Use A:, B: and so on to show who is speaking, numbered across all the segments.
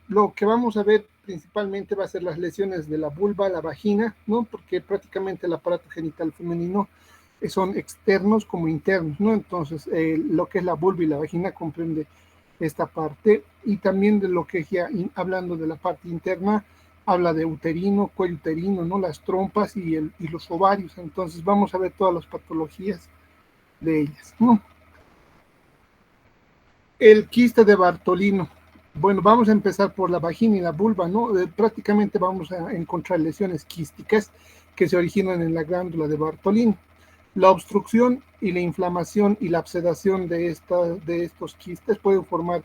A: lo que vamos a ver principalmente va a ser las lesiones de la vulva, la vagina, ¿no? Porque prácticamente el aparato genital femenino son externos como internos, ¿no? Entonces, lo que es la vulva y la vagina comprende esta parte, y también de lo que es ya hablando de la parte interna, habla de uterino, cuello uterino, ¿no? Las trompas y los ovarios. Entonces, vamos a ver todas las patologías de ellas, ¿no? El quiste de Bartolino. Bueno, vamos a empezar por la vagina y la vulva, ¿no? Prácticamente vamos a encontrar lesiones quísticas que se originan en la glándula de Bartolino. La obstrucción y la inflamación y la absedación de estos quistes pueden formar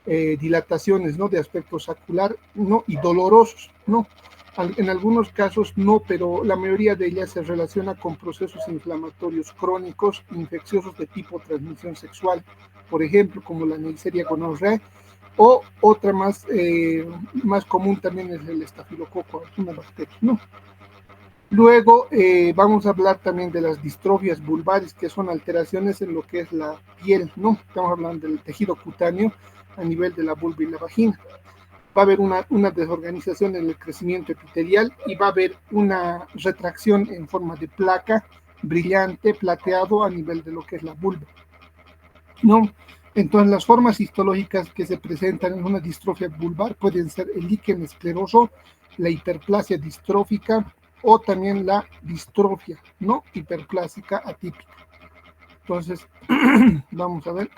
A: dilataciones, ¿no? De aspecto sacular, ¿no? Y dolorosos, ¿no? En algunos casos no, pero la mayoría de ellas se relaciona con procesos inflamatorios crónicos, infecciosos de tipo transmisión sexual, por ejemplo, como la Neisseria gonorrhoeae, o otra más común también es el estafilococo, una bacteria, ¿no? Luego vamos a hablar también de las distrofias vulvares, que son alteraciones en lo que es la piel, ¿no? Estamos hablando del tejido cutáneo a nivel de la vulva y la vagina. Va a haber una desorganización en el crecimiento epitelial y va a haber una retracción en forma de placa brillante, plateado a nivel de lo que es la vulva, ¿no? Entonces, las formas histológicas que se presentan en una distrofia vulvar pueden ser el líquen escleroso, la hiperplasia distrófica o también la distrofia no hiperplásica atípica. Entonces, vamos a ver.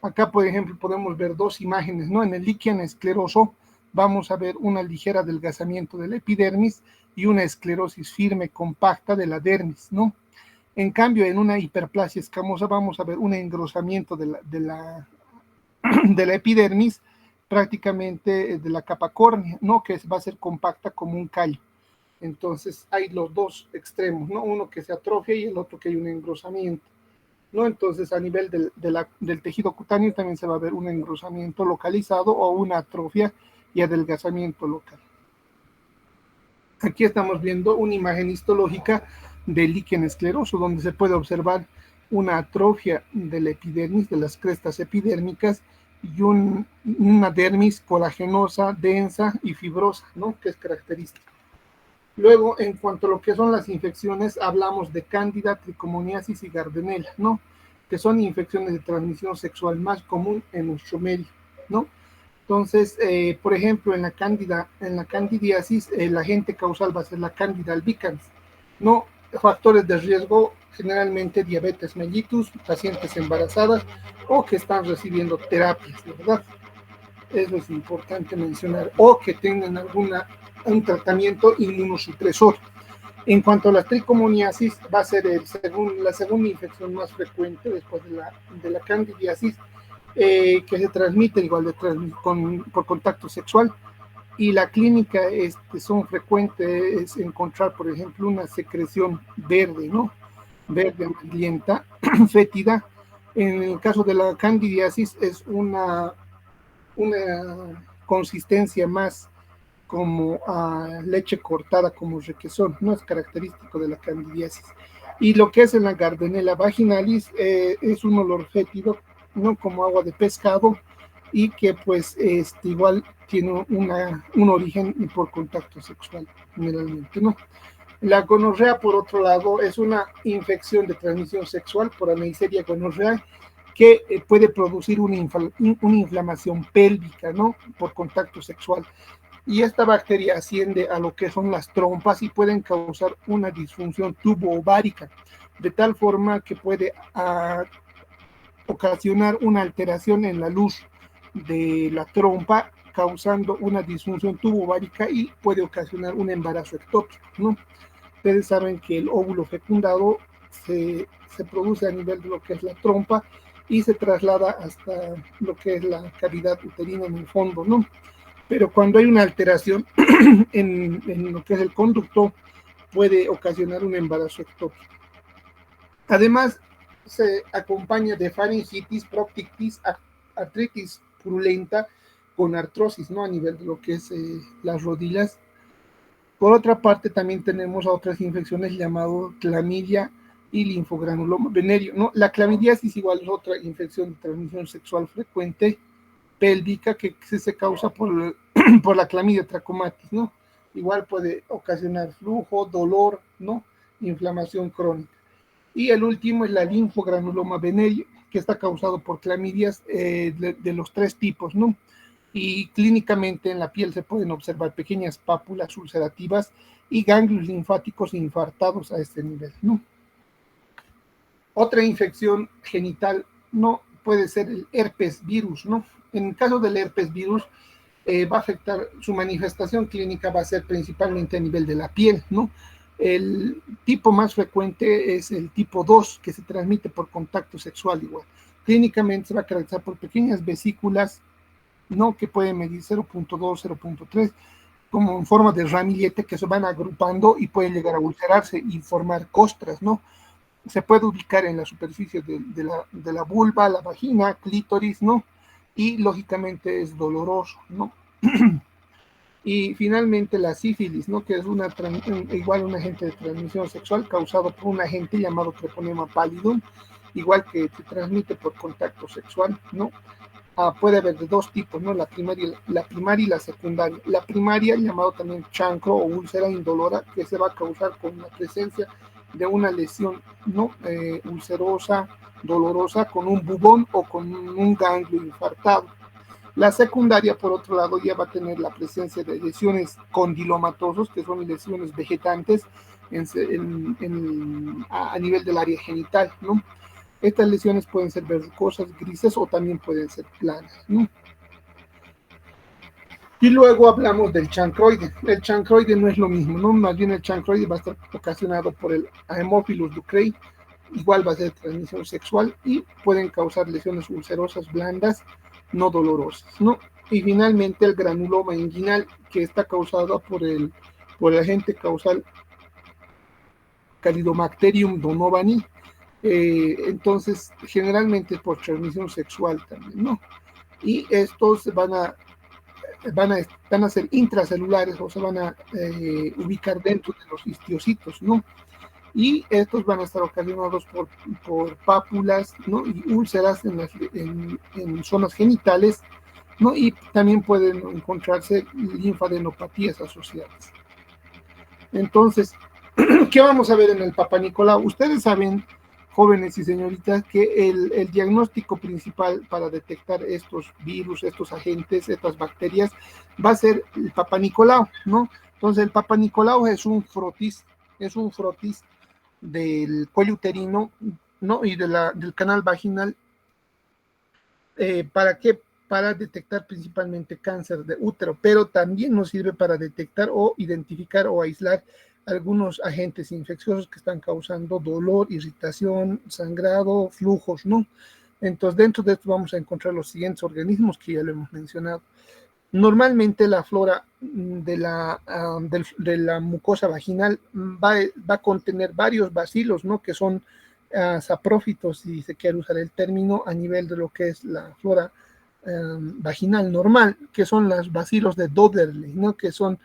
A: Acá, por ejemplo, podemos ver dos imágenes, ¿no? En el líquen escleroso vamos a ver una ligera adelgazamiento del epidermis y una esclerosis firme compacta de la dermis, ¿no? En cambio, en una hiperplasia escamosa vamos a ver un engrosamiento de la epidermis, prácticamente de la capa córnea, ¿no? Que va a ser compacta como un callo. Entonces hay los dos extremos, ¿no? Uno que se atrofia y el otro que hay un engrosamiento, ¿no? Entonces a nivel del tejido cutáneo también se va a ver un engrosamiento localizado o una atrofia y adelgazamiento local. Aquí estamos viendo una imagen histológica del líquen escleroso, donde se puede observar una atrofia del epidermis, de las crestas epidérmicas, y una dermis colagenosa, densa y fibrosa, ¿no? Que es característica. Luego, en cuanto a lo que son las infecciones, hablamos de cándida, tricomoniasis y gardnerella, ¿no? Que son infecciones de transmisión sexual más común en nuestro medio, ¿no? Entonces, por ejemplo, en la candidiasis, el agente causal va a ser la Candida albicans, ¿no? Factores de riesgo, generalmente diabetes mellitus, pacientes embarazadas o que están recibiendo terapias, ¿verdad? Eso es importante mencionar, o que tengan un tratamiento inmunosupresor. En cuanto a la tricomoniasis, va a ser la segunda infección más frecuente después de la candidiasis, que se transmite igual por contacto sexual, y la clínica son frecuentes encontrar, por ejemplo, una secreción verde, ¿no? Verde amarillenta, fétida. En el caso de la candidiasis es una consistencia más como leche cortada, como requesón, no es característico de la candidiasis. Y lo que es en la Gardnerella vaginalis es un olor fétido, no como agua de pescado, y que pues igual tiene un origen por contacto sexual, generalmente, ¿no? La gonorrea, por otro lado, es una infección de transmisión sexual por Neisseria gonorrhoeae que puede producir una inflamación pélvica, ¿no? Por contacto sexual. Y esta bacteria asciende a lo que son las trompas y pueden causar una disfunción tubo-ovárica, de tal forma que puede ocasionar una alteración en la luz de la trompa, causando una disfunción tubo-ovárica y puede ocasionar un embarazo ectópico, ¿no? Ustedes saben que el óvulo fecundado se produce a nivel de lo que es la trompa y se traslada hasta lo que es la cavidad uterina en el fondo, ¿no? Pero cuando hay una alteración en lo que es el conducto, puede ocasionar un embarazo ectópico. Además, se acompaña de faringitis, proctitis, artritis purulenta con artrosis, ¿no? A nivel de lo que es las rodillas. Por otra parte, también tenemos otras infecciones llamadas clamidia y linfogranuloma venéreo, ¿no? La clamidiasis igual es otra infección de transmisión sexual frecuente pélvica que se causa por, por la clamidia trachomatis, ¿no? Igual puede ocasionar flujo, dolor, ¿no? Inflamación crónica. Y el último es la linfogranuloma venéreo, que está causado por clamidias de los tres tipos, ¿no? Y clínicamente en la piel se pueden observar pequeñas pápulas ulcerativas y ganglios linfáticos infartados a este nivel, ¿no? Otra infección genital, ¿no? Puede ser el herpes virus, ¿no? En el caso del herpes virus, va a afectar, su manifestación clínica va a ser principalmente a nivel de la piel, ¿no? El tipo más frecuente es el tipo 2, que se transmite por contacto sexual igual. Clínicamente se va a caracterizar por pequeñas vesículas, ¿no? Que pueden medir 0.2, 0.3, como en forma de ramillete que se van agrupando y pueden llegar a ulcerarse y formar costras, ¿no? Se puede ubicar en la superficie de la vulva, la vagina, clítoris, ¿no? Y lógicamente es doloroso, ¿no? Y finalmente la sífilis, ¿no? Que es igual un agente de transmisión sexual causado por un agente llamado Treponema pallidum, igual que se transmite por contacto sexual, ¿no? Puede haber de dos tipos, ¿no? La primaria y la secundaria. La primaria, llamado también chancro o úlcera indolora, que se va a causar con la presencia de una lesión, ¿no? Ulcerosa, dolorosa, con un bubón o con un ganglio infartado. La secundaria, por otro lado, ya va a tener la presencia de lesiones condilomatosos, que son lesiones vegetantes a nivel del área genital, ¿no? Estas lesiones pueden ser verrucosas, grises o también pueden ser planas, ¿no? Y luego hablamos del chancroide. El chancroide no es lo mismo, ¿no? Más bien el chancroide va a estar ocasionado por el Haemophilus ducreyi, igual va a ser transmisión sexual y pueden causar lesiones ulcerosas blandas, no dolorosas, ¿no? Y finalmente el granuloma inguinal, que está causado por el agente causal Callidobacterium donovani. Entonces, generalmente por transmisión sexual también, ¿no? Y estos van a ser intracelulares o se van a ubicar dentro de los histiocitos, ¿no? Y estos van a estar ocasionados por pápulas, ¿no? Y úlceras en zonas genitales, ¿no? Y también pueden encontrarse linfadenopatías asociadas. Entonces, ¿qué vamos a ver en el Papa Nicolau? Ustedes saben, jóvenes y señoritas, que el diagnóstico principal para detectar estos virus, estos agentes, estas bacterias, va a ser el Papa Nicolau, ¿no? Entonces, el Papa Nicolau es un frotis del cuello uterino, ¿no? Y del canal vaginal. ¿Para qué? Para detectar principalmente cáncer de útero, pero también nos sirve para detectar o identificar o aislar algunos agentes infecciosos que están causando dolor, irritación, sangrado, flujos, ¿no? Entonces, dentro de esto vamos a encontrar los siguientes organismos que ya lo hemos mencionado. Normalmente la flora de la mucosa vaginal va a contener varios bacilos, ¿no? Que son saprófitos, si se quiere usar el término, a nivel de lo que es la flora vaginal normal, que son los bacilos de Dodderley, ¿no? Que son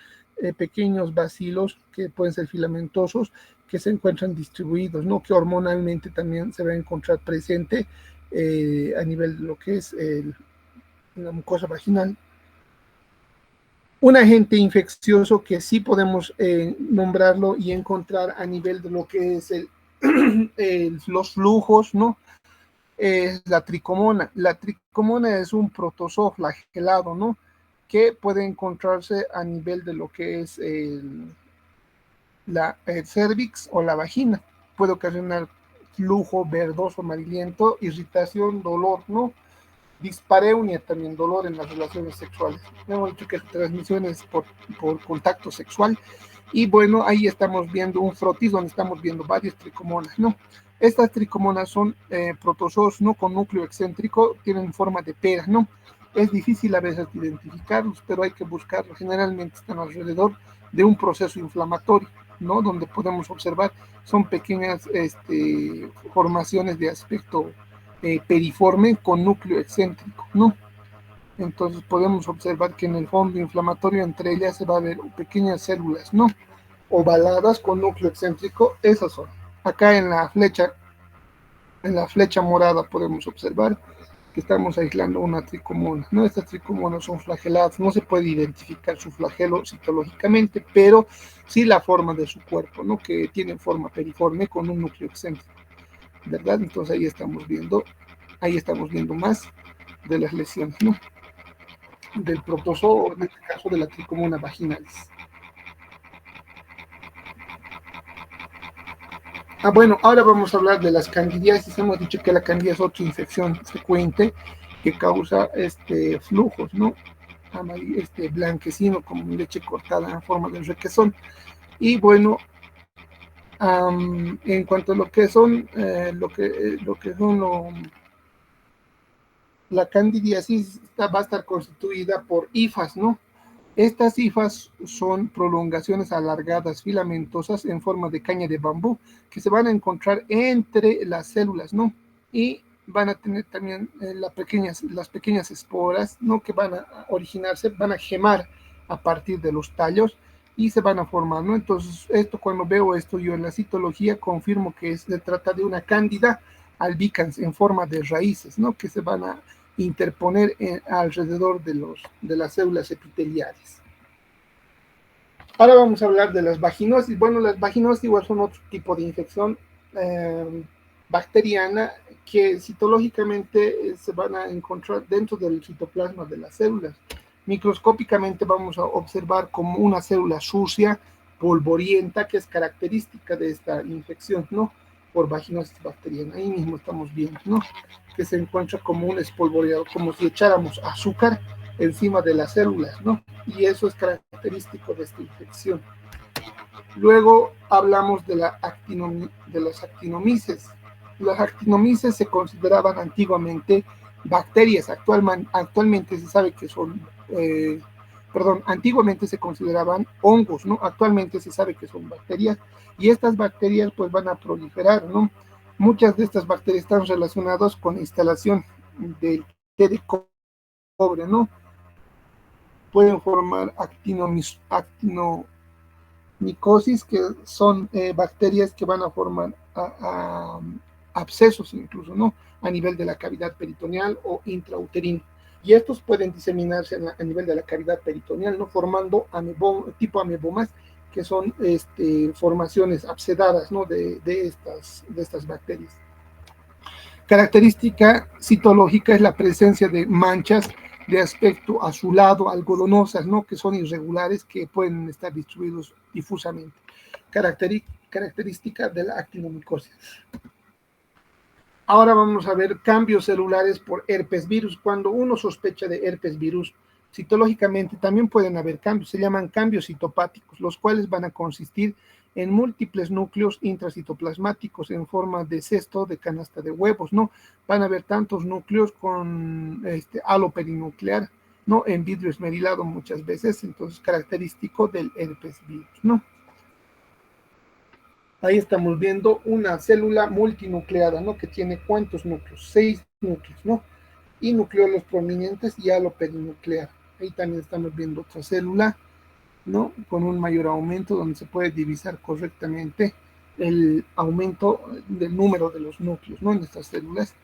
A: pequeños bacilos que pueden ser filamentosos, que se encuentran distribuidos, ¿no? Que hormonalmente también se va a encontrar presente a nivel de lo que es la mucosa vaginal. Un agente infeccioso que sí podemos nombrarlo y encontrar a nivel de lo que es los flujos, ¿no? Es la tricomona. La tricomona es un protozoo flagelado, ¿no? Que puede encontrarse a nivel de lo que es el cervix o la vagina. Puede ocasionar flujo verdoso amarillento, irritación, dolor, ¿no? Dispareunia también, dolor en las relaciones sexuales. Hemos dicho que transmisiones por contacto sexual. Y bueno, ahí estamos viendo un frotis donde estamos viendo varias tricomonas, ¿no? Estas tricomonas son protozoos, ¿no? Con núcleo excéntrico, tienen forma de pera, ¿no? Es difícil a veces identificarlos, pero hay que buscarlos. Generalmente están alrededor de un proceso inflamatorio, ¿no? Donde podemos observar, son pequeñas formaciones de aspecto periforme con núcleo excéntrico, ¿no? Entonces podemos observar que en el fondo inflamatorio entre ellas se va a ver pequeñas células, ¿no? Ovaladas con núcleo excéntrico, esas son. Acá en la flecha morada podemos observar que estamos aislando una tricomona, ¿no? Estas tricomonas son flageladas, no se puede identificar su flagelo citológicamente, pero sí la forma de su cuerpo, ¿no? Que tiene forma periforme con un núcleo excéntrico, ¿verdad? Entonces ahí estamos viendo más de las lesiones, ¿no? Del protozoo, en este caso de la tricomona vaginalis. Bueno, ahora vamos a hablar de las candidiasis. Hemos dicho que la candida es otra infección frecuente que causa flujos, ¿no? Blanquecino, como leche cortada en forma de requesón. Y bueno, en cuanto a lo que son, la candidiasis va a estar constituida por hifas, ¿no? Estas hifas son prolongaciones alargadas filamentosas en forma de caña de bambú que se van a encontrar entre las células, ¿no? Y van a tener también las pequeñas esporas, ¿no? Que van a originarse, van a gemar a partir de los tallos y se van a formar, ¿no? Entonces, cuando veo esto yo en la citología, confirmo que se trata de una cándida albicans en forma de raíces, ¿no? Que se van a interponer alrededor de las células epiteliales. Ahora vamos a hablar de las vaginosis. Bueno, las vaginosis igual son otro tipo de infección bacteriana que citológicamente se van a encontrar dentro del citoplasma de las células. Microscópicamente vamos a observar como una célula sucia, polvorienta, que es característica de esta infección, ¿no? Por vaginosis bacteriana. Ahí mismo estamos viendo, ¿no? Que se encuentra como un espolvoreado, como si echáramos azúcar encima de las células, ¿no? Y eso es característico de esta infección. Luego hablamos de las actinomices. Las actinomices se consideraban antiguamente bacterias, actualmente se sabe que son, antiguamente se consideraban hongos, ¿no? Actualmente se sabe que son bacterias y estas bacterias pues van a proliferar, ¿no? Muchas de estas bacterias están relacionadas con la instalación del té de cobre, ¿no? Pueden formar actinomicosis, que son bacterias que van a formar abscesos incluso, ¿no? A nivel de la cavidad peritoneal o intrauterino. Y estos pueden diseminarse a nivel de la cavidad peritoneal, ¿no? Formando tipo amebomas, que son formaciones abscedadas, ¿no? de estas bacterias. Característica citológica es la presencia de manchas de aspecto azulado, algodonosas, ¿no? Que son irregulares, que pueden estar distribuidos difusamente. Característica de la actinomicosis. Ahora vamos a ver cambios celulares por herpes virus. Cuando uno sospecha de herpes virus, citológicamente también pueden haber cambios, se llaman cambios citopáticos, los cuales van a consistir en múltiples núcleos intracitoplasmáticos en forma de cesto, de canasta de huevos, ¿no? Van a haber tantos núcleos con halo perinuclear, ¿no? En vidrio esmerilado muchas veces, entonces característico del herpes virus, ¿no? Ahí estamos viendo una célula multinucleada, ¿no? Que tiene ¿cuántos núcleos? 6 núcleos, ¿no? Y nucleolos prominentes y halo perinuclear. Ahí también estamos viendo otra célula, ¿no? Con un mayor aumento donde se puede divisar correctamente el aumento del número de los núcleos, ¿no? En estas células.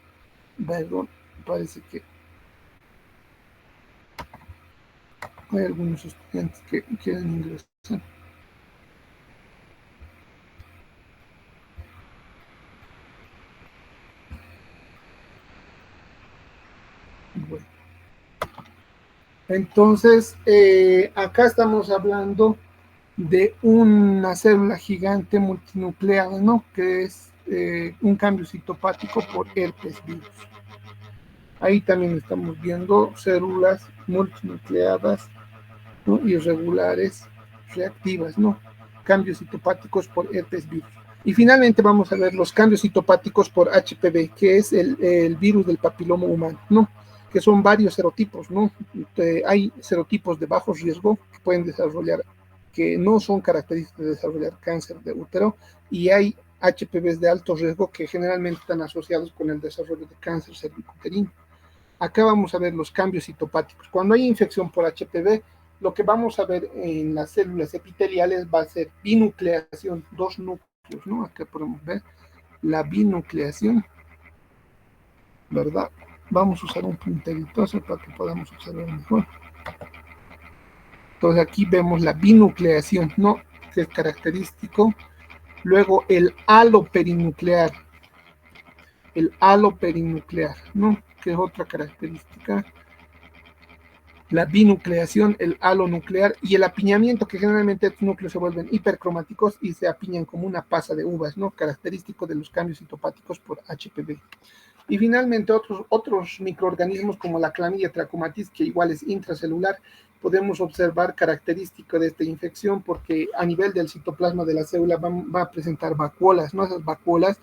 A: Perdón, parece que hay algunos estudiantes que quieren ingresar. Bueno. Entonces, acá estamos hablando de una célula gigante multinucleada, ¿no? Que es un cambio citopático por herpes virus. Ahí también estamos viendo células multinucleadas, ¿no? Irregulares, reactivas, ¿no? Cambios citopáticos por herpes virus. Y finalmente vamos a ver los cambios citopáticos por HPV, que es el virus del papiloma humano, ¿no? Que son varios serotipos, ¿no? Hay serotipos de bajo riesgo que pueden desarrollar, que no son característicos de desarrollar cáncer de útero, y hay HPVs de alto riesgo que generalmente están asociados con el desarrollo de cáncer cervicuterino. Acá vamos a ver los cambios citopáticos. Cuando hay infección por HPV, lo que vamos a ver en las células epiteliales va a ser binucleación, 2 núcleos, ¿no? Acá podemos ver la binucleación, ¿verdad? Vamos a usar un punterito entonces para que podamos observar mejor. Entonces aquí vemos la binucleación, ¿no? Que es característico. Luego el halo perinuclear, ¿no? Que es otra característica. La binucleación, el halo nuclear y el apiñamiento, que generalmente estos núcleos se vuelven hipercromáticos y se apiñan como una pasa de uvas, ¿no? Característico de los cambios citopáticos por HPV. Y finalmente otros microorganismos como la Chlamydia trachomatis, que igual es intracelular, podemos observar característica de esta infección porque a nivel del citoplasma de la célula va a presentar vacuolas, ¿no? Esas vacuolas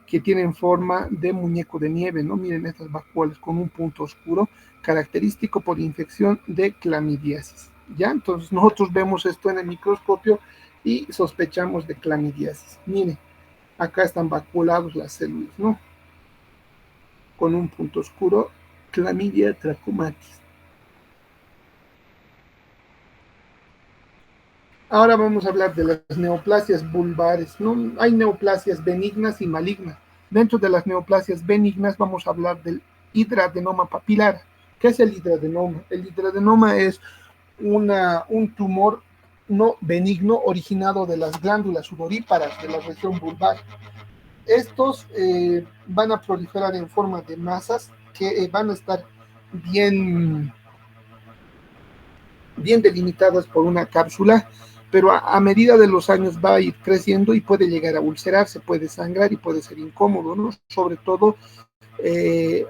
A: que tienen forma de muñeco de nieve, ¿no? Miren estas vacuolas con un punto oscuro, característico por infección de clamidiasis, ¿ya? Entonces nosotros vemos esto en el microscopio y sospechamos de clamidiasis. Miren, acá están vacuolados las células, ¿no? Con un punto oscuro, Chlamydia trachomatis. Ahora vamos a hablar de las neoplasias vulvares, ¿no? Hay neoplasias benignas y malignas. Dentro de las neoplasias benignas vamos a hablar del hidradenoma papilar. ¿Qué es el hidradenoma? El hidradenoma es un tumor no benigno originado de las glándulas sudoríparas de la región vulvar. Estos van a proliferar en forma de masas que van a estar bien, bien delimitadas por una cápsula, pero a medida de los años va a ir creciendo y puede llegar a ulcerarse, puede sangrar y puede ser incómodo, ¿no? Sobre todo eh,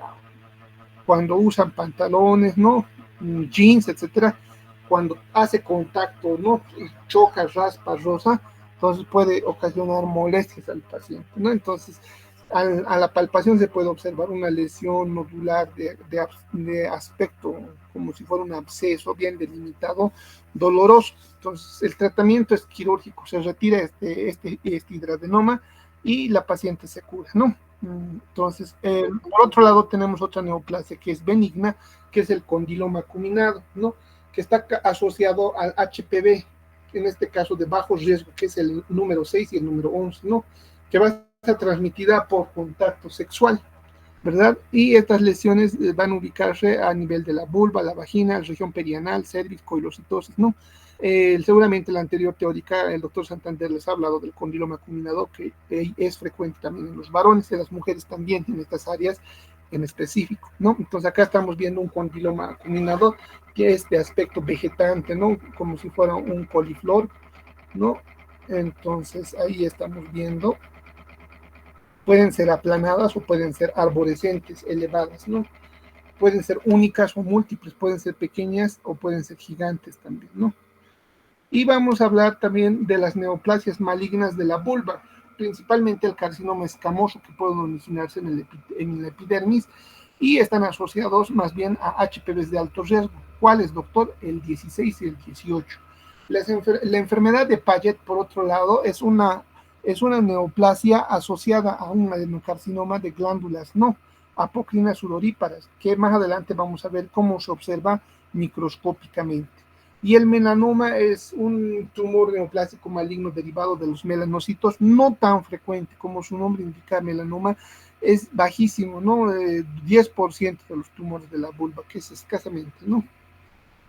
A: cuando usan pantalones, ¿no? Jeans, etcétera, cuando hace contacto, ¿no? Choca, raspa, rosa, entonces puede ocasionar molestias al paciente, ¿no? Entonces, a la palpación se puede observar una lesión nodular de aspecto como si fuera un absceso bien delimitado, doloroso. Entonces, el tratamiento es quirúrgico, se retira este hidradenoma y la paciente se cura, ¿no? Entonces, por otro lado, tenemos otra neoplasia que es benigna, que es el condiloma acuminado, ¿no? Que está asociado al HPV, en este caso de bajo riesgo, que es el número 6 y el número 11, ¿no? Que va a ser transmitida por contacto sexual, ¿verdad? Y estas lesiones van a ubicarse a nivel de la vulva, la vagina, región perianal, cervix, coilocitosis, ¿no? Seguramente la anterior teórica, el doctor Santander les ha hablado del condiloma acuminado, que es frecuente también en los varones y en las mujeres también en estas áreas en específico, ¿no? Entonces acá estamos viendo un condiloma acuminado que es de aspecto vegetante, ¿no? Como si fuera un coliflor, ¿no? Entonces ahí estamos viendo, pueden ser aplanadas o pueden ser arborescentes, elevadas, ¿no? Pueden ser únicas o múltiples, pueden ser pequeñas o pueden ser gigantes también, ¿no? Y vamos a hablar también de las neoplasias malignas de la vulva, principalmente el carcinoma escamoso que pueden originarse en la epidermis y están asociados más bien a HPVs de alto riesgo. ¿Cuáles, doctor? El 16 y el 18. La enfermedad de Paget, por otro lado, es una neoplasia asociada a un adenocarcinoma de glándulas no apocrinas sudoríparas, que más adelante vamos a ver cómo se observa microscópicamente. Y el melanoma es un tumor neoplásico maligno derivado de los melanocitos, no tan frecuente como su nombre indica, melanoma es bajísimo, ¿no? 10% de los tumores de la vulva, que es escasamente, ¿no?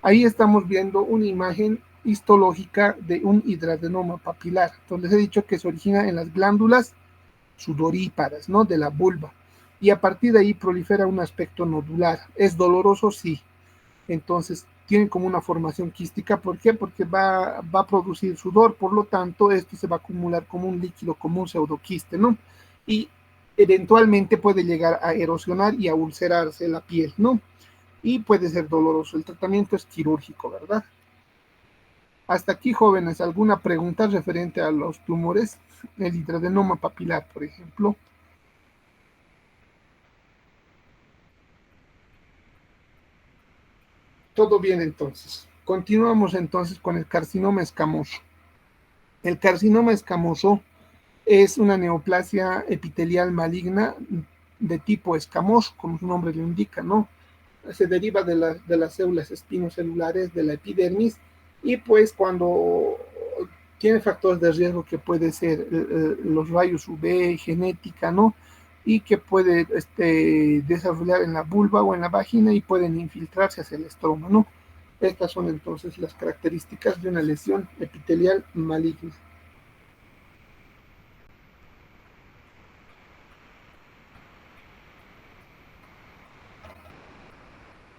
A: Ahí estamos viendo una imagen histológica de un hidradenoma papilar. Entonces les he dicho que se origina en las glándulas sudoríparas, ¿no? De la vulva. Y a partir de ahí prolifera un aspecto nodular. ¿Es doloroso? Sí. Entonces tienen como una formación quística. ¿Por qué? Porque va a producir sudor, por lo tanto esto se va a acumular como un líquido, como un pseudoquiste, ¿no? Y eventualmente puede llegar a erosionar y a ulcerarse la piel, ¿no? Y puede ser doloroso. El tratamiento es quirúrgico, ¿verdad? Hasta aquí, jóvenes, ¿alguna pregunta referente a los tumores? El hidradenoma papilar, por ejemplo. Todo bien entonces. Continuamos entonces con el carcinoma escamoso. El carcinoma escamoso es una neoplasia epitelial maligna de tipo escamoso, como su nombre lo indica, ¿no? Se deriva de las células espinocelulares de la epidermis y pues cuando tiene factores de riesgo que puede ser los rayos UV, genética, ¿no? y que puede desarrollar en la vulva o en la vagina y pueden infiltrarse hacia el estroma, ¿no? Estas son entonces las características de una lesión epitelial maligna.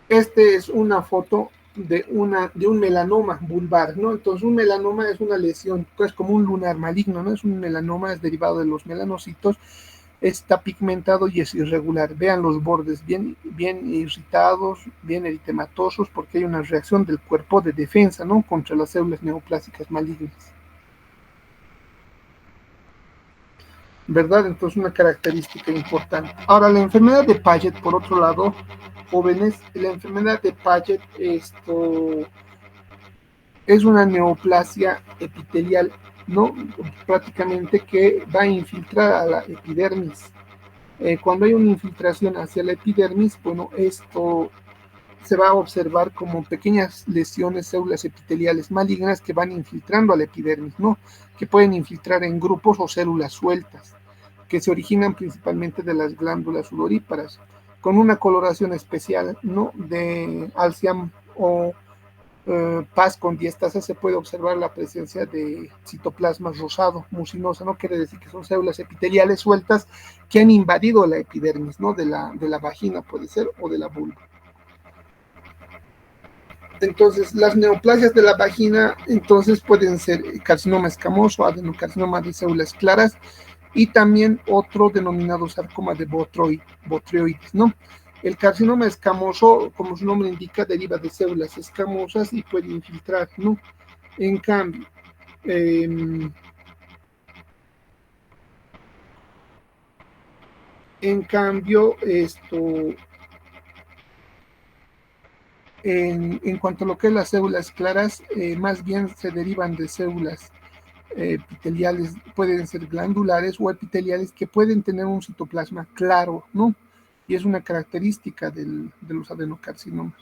A: Este es una foto de un melanoma vulvar, ¿no? Entonces un melanoma es una lesión, pues como un lunar maligno, ¿no? Es un melanoma, es derivado de los melanocitos, está pigmentado y es irregular. Vean los bordes bien irritados, bien eritematosos, porque hay una reacción del cuerpo de defensa, ¿no? Contra las células neoplásicas malignas. ¿Verdad? Entonces una característica importante. Ahora, la enfermedad de Paget, por otro lado, jóvenes, la enfermedad de Paget, es una neoplasia epitelial, ¿no? Prácticamente que va a infiltrar a la epidermis. Cuando hay una infiltración hacia la epidermis, bueno, esto se va a observar como pequeñas lesiones, células epiteliales malignas que van infiltrando a la epidermis, ¿no? Que pueden infiltrar en grupos o células sueltas, que se originan principalmente de las glándulas sudoríparas, con una coloración especial, ¿no? De Alciam o Paz con diastasa se puede observar la presencia de citoplasma rosado, mucinosa, ¿no? Quiere decir que son células epiteliales sueltas que han invadido la epidermis, ¿no? De la vagina puede ser o de la vulva. Entonces, las neoplasias de la vagina, entonces pueden ser carcinoma escamoso, adenocarcinoma de células claras y también otro denominado sarcoma de botrioides, ¿no? El carcinoma escamoso, como su nombre indica, deriva de células escamosas y puede infiltrar, ¿no? En cambio, eh, en cuanto a lo que es las células claras, más bien se derivan de células epiteliales, pueden ser glandulares o epiteliales que pueden tener un citoplasma claro, ¿no? Y es una característica de los adenocarcinomas.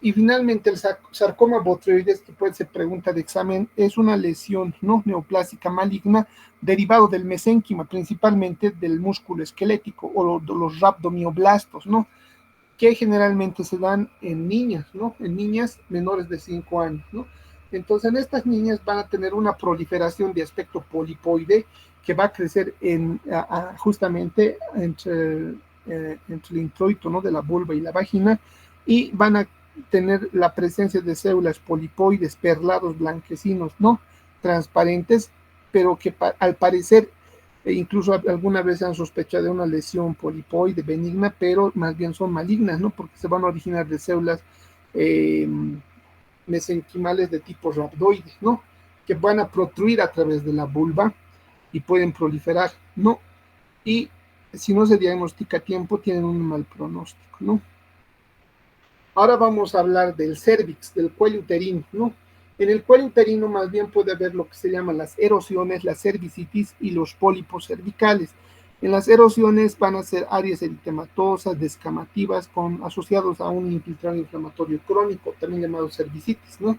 A: Y finalmente el sarcoma botrioides, que puede ser pregunta de examen, es una lesión, ¿no? Neoplásica maligna derivado del mesénquima, principalmente del músculo esquelético o los rhabdomioblastos, ¿no? Que generalmente se dan en niñas, ¿no? En niñas menores de 5 años, ¿no? Entonces, en estas niñas van a tener una proliferación de aspecto polipoide que va a crecer justamente entre el introito, ¿no? De la vulva y la vagina, y van a tener la presencia de células polipoides perlados blanquecinos, ¿no? Transparentes, pero que al parecer incluso alguna vez se han sospechado de una lesión polipoide benigna, pero más bien son malignas, ¿no? Porque se van a originar de células eh, mesenquimales de tipo rhabdoide, ¿no? Que van a protruir a través de la vulva y pueden proliferar, ¿no? Y si no se diagnostica a tiempo, tienen un mal pronóstico, ¿no? Ahora vamos a hablar del cérvix, del cuello uterino, ¿no? En el cuello uterino más bien puede haber lo que se llaman las erosiones, la cervicitis y los pólipos cervicales. En las erosiones van a ser áreas eritematosas, descamativas, asociados a un infiltrado inflamatorio crónico, también llamado cervicitis, ¿no?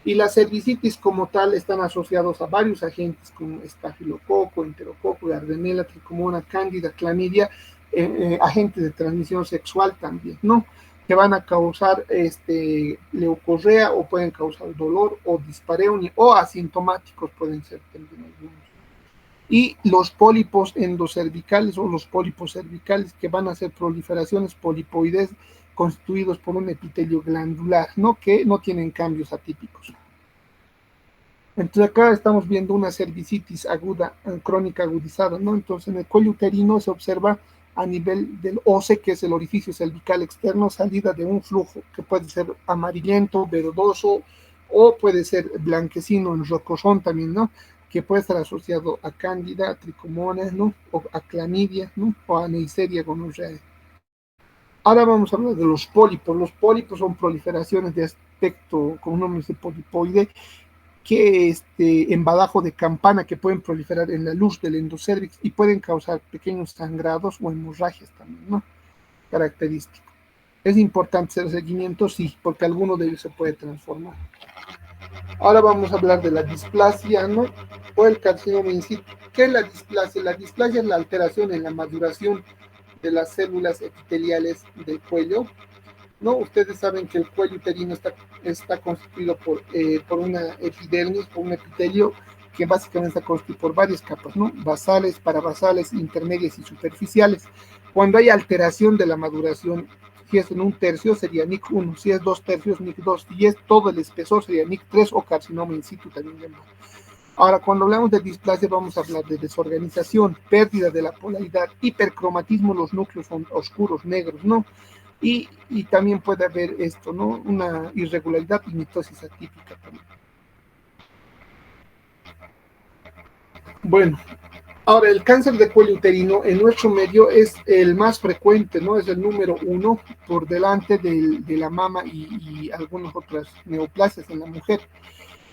A: Y las cervicitis como tal están asociados a varios agentes como estafilococo, enterococo, gardnerella, tricomonas, cándida, clamidia, agentes de transmisión sexual también, ¿no? Que van a causar leucorrea o pueden causar dolor o dispareunia o asintomáticos pueden ser también algunos. Y los pólipos endocervicales o los pólipos cervicales que van a ser proliferaciones polipoides constituidos por un epitelio glandular, ¿no? Que no tienen cambios atípicos. Entonces acá estamos viendo una cervicitis aguda, crónica agudizada, ¿no? Entonces en el cuello uterino se observa a nivel del OCE, que es el orificio cervical externo, salida de un flujo que puede ser amarillento, verdoso, o puede ser blanquecino, en rocosón también, ¿no? Que puede estar asociado a cándida, a tricomonas, ¿no? O a clamidia, ¿no? O a Neisseria gonorrhoeae. Ahora vamos a hablar de los pólipos. Los pólipos son proliferaciones de aspecto, con un nombre de polipoide, que embadajo de campana que pueden proliferar en la luz del endocervix y pueden causar pequeños sangrados o hemorragias también, ¿no? Característico. ¿Es importante hacer seguimiento? Sí, porque alguno de ellos se puede transformar. Ahora vamos a hablar de la displasia, ¿no? O el carcinoma in situ. ¿Qué es la displasia? La displasia es la alteración en la maduración de las células epiteliales del cuello, ¿no? Ustedes saben que el cuello uterino está constituido por una epidermis, por un epitelio que básicamente está constituido por varias capas, ¿no? Basales, parabasales, intermedias y superficiales. Cuando hay alteración de la maduración, si es en un tercio sería NIC1, si es 2/3 NIC2, si es todo el espesor sería NIC3 o carcinoma in situ también llamado. Ahora, cuando hablamos de displasia, vamos a hablar de desorganización, pérdida de la polaridad, hipercromatismo, los núcleos son oscuros, negros, ¿no? Y también puede haber esto, ¿no? Una irregularidad y mitosis atípica también. Bueno, ahora el cáncer de cuello uterino en nuestro medio es el más frecuente, ¿no? Es el número 1 por delante de la mama y algunas otras neoplasias en la mujer.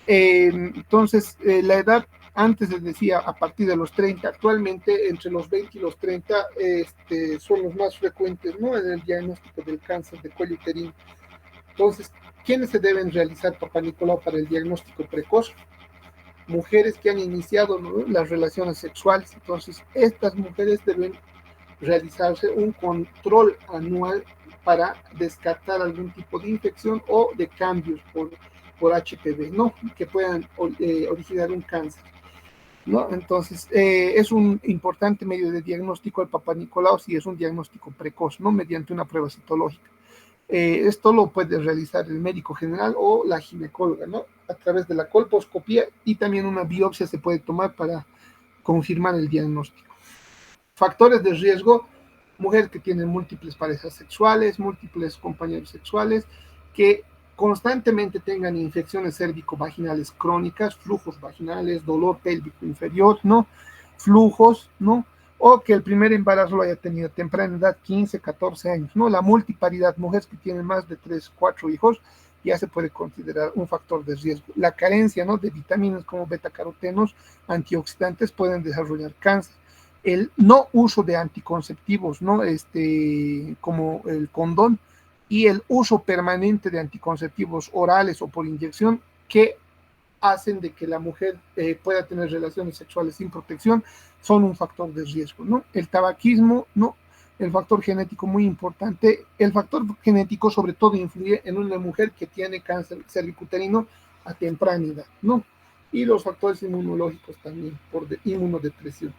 A: Entonces, la edad, antes les decía, a partir de los 30, actualmente entre los 20 y los 30 son los más frecuentes, ¿no? En el diagnóstico del cáncer de cuello uterino. Entonces, ¿quiénes se deben realizar Papá Nicolau para el diagnóstico precoz? Mujeres que han iniciado, ¿no?, las relaciones sexuales. Entonces, estas mujeres deben realizarse un control anual para descartar algún tipo de infección o de cambios por HPV, ¿no? Que puedan originar un cáncer, ¿no? Entonces, es un importante medio de diagnóstico el Papá Nicolau si es un diagnóstico precoz, ¿no? Mediante una prueba citológica. Esto lo puede realizar el médico general o la ginecóloga, ¿no? A través de la colposcopía, y también una biopsia se puede tomar para confirmar el diagnóstico. Factores de riesgo: mujeres que tienen múltiples parejas sexuales, múltiples compañeros sexuales, que constantemente tengan infecciones cérvico-vaginales crónicas, flujos vaginales, dolor pélvico inferior, ¿no? Flujos, ¿no? O que el primer embarazo lo haya tenido a temprana edad, 15, 14 años, ¿no? La multiparidad, mujeres que tienen más de 3, 4 hijos, ya se puede considerar un factor de riesgo. La carencia, ¿no?, de vitaminas como betacarotenos, antioxidantes, pueden desarrollar cáncer. El no uso de anticonceptivos, ¿no? Como el condón, y el uso permanente de anticonceptivos orales o por inyección, que hacen de que la mujer pueda tener relaciones sexuales sin protección, son un factor de riesgo, ¿no? El tabaquismo, ¿no? El factor genético muy importante. El factor genético sobre todo influye en una mujer que tiene cáncer cervicuterino a temprana edad, ¿no? Y los factores inmunológicos también, por inmunodepresión.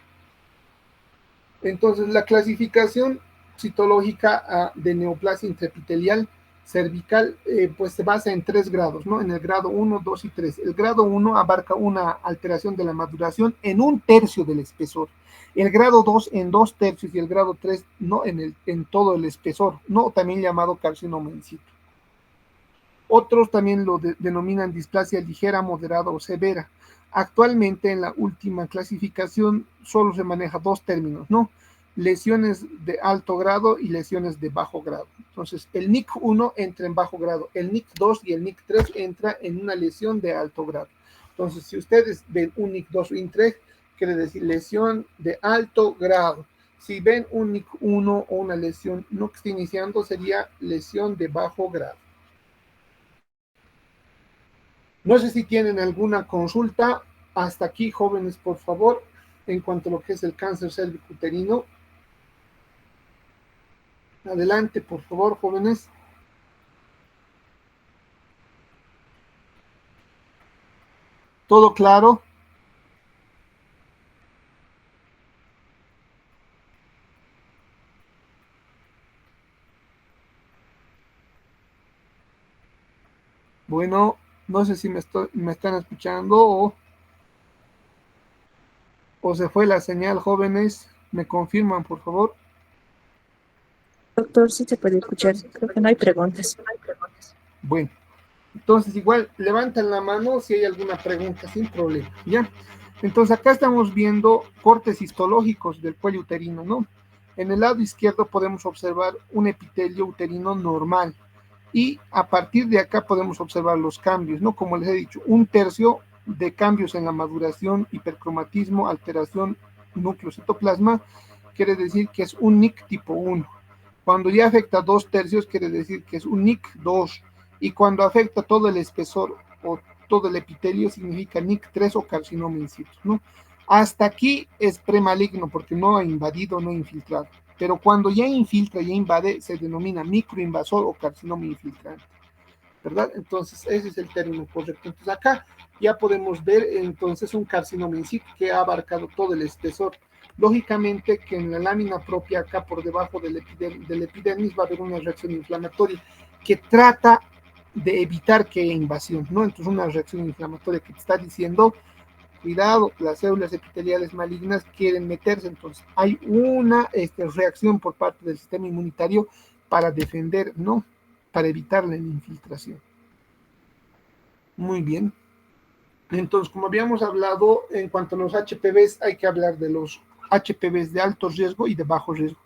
A: Entonces, la clasificación citológica de neoplasia intraepitelial cervical, pues se basa en 3 grados, ¿no? En el grado 1, 2 y 3. El grado 1 abarca una alteración de la maduración en 1/3 del espesor. El grado 2 en 2/3 y el grado 3, ¿no?, en todo el espesor, ¿no? También llamado carcinoma in situ. Otros también lo denominan displasia ligera, moderada o severa. Actualmente en la última clasificación solo se maneja 2 términos, ¿no? Lesiones de alto grado y lesiones de bajo grado. Entonces, el NIC1 entra en bajo grado, el NIC2 y el NIC3 entra en una lesión de alto grado. Entonces, si ustedes ven un NIC2 o NIC3, quiere decir lesión de alto grado. Si ven un NIC1 o una lesión no que está iniciando, sería lesión de bajo grado. No sé si tienen alguna consulta. Hasta aquí, jóvenes, por favor, en cuanto a lo que es el cáncer cervicuterino. Adelante, por favor, jóvenes. ¿Todo claro? Bueno, no sé si me están escuchando o se fue la señal, jóvenes. ¿Me confirman, por favor?
B: Doctor, sí se puede escuchar. Creo que no hay preguntas.
A: Bueno, entonces igual levantan la mano si hay alguna pregunta, sin problema, ¿ya? Entonces acá estamos viendo cortes histológicos del cuello uterino, ¿no? En el lado izquierdo podemos observar un epitelio uterino normal, y a partir de acá podemos observar los cambios, ¿no? Como les he dicho, 1/3 de cambios en la maduración, hipercromatismo, alteración, núcleo citoplasma, quiere decir que es un NIC tipo 1. Cuando ya afecta 2/3, quiere decir que es un NIC2. Y cuando afecta todo el espesor o todo el epitelio, significa NIC3 o carcinoma in situ, ¿no? Hasta aquí es premaligno porque no ha invadido, no ha infiltrado. Pero cuando ya infiltra, ya invade, se denomina microinvasor o carcinoma infiltrante, ¿verdad? Entonces, ese es el término correcto. Entonces, acá ya podemos ver, entonces, un carcinoma in situ que ha abarcado todo el espesor. Lógicamente que en la lámina propia, acá por debajo del epidermis, va a haber una reacción inflamatoria que trata de evitar que haya invasión, ¿no? Entonces, una reacción inflamatoria que te está diciendo, cuidado, las células epiteliales malignas quieren meterse. Entonces, hay una reacción por parte del sistema inmunitario para defender, ¿no? Para evitar la infiltración. Muy bien. Entonces, como habíamos hablado, en cuanto a los HPVs, hay que hablar de los HPVs de alto riesgo y de bajo riesgo.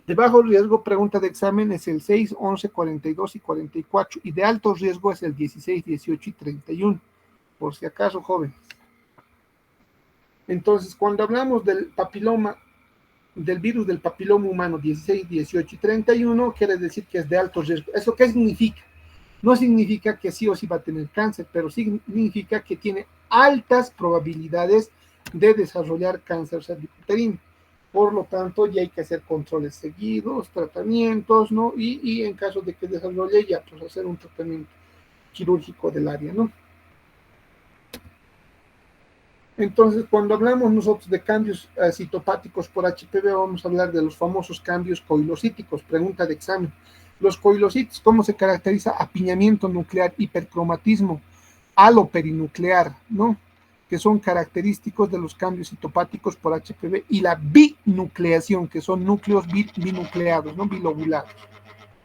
A: De bajo riesgo, pregunta de examen, es el 6, 11, 42 y 44, y de alto riesgo es el 16, 18 y 31, por si acaso, jóvenes. Entonces, cuando hablamos del papiloma, del virus del papiloma humano 16, 18 y 31, quiere decir que es de alto riesgo. ¿Eso qué significa? No significa que sí o sí va a tener cáncer, pero significa que tiene altas probabilidades de desarrollar cáncer cervicuterino. Por lo tanto, ya hay que hacer controles seguidos, tratamientos, ¿no? Y en caso de que desarrolle, ya pues hacer un tratamiento quirúrgico del área, ¿no? Entonces, cuando hablamos nosotros de cambios citopáticos por HPV, vamos a hablar de los famosos cambios coilocíticos. Pregunta de examen. Los coilocitos, ¿cómo se caracteriza? Apiñamiento nuclear, hipercromatismo, aloperinuclear, ¿no? Que son característicos de los cambios citopáticos por HPV, y la binucleación, que son núcleos binucleados, ¿no? Bilobulados,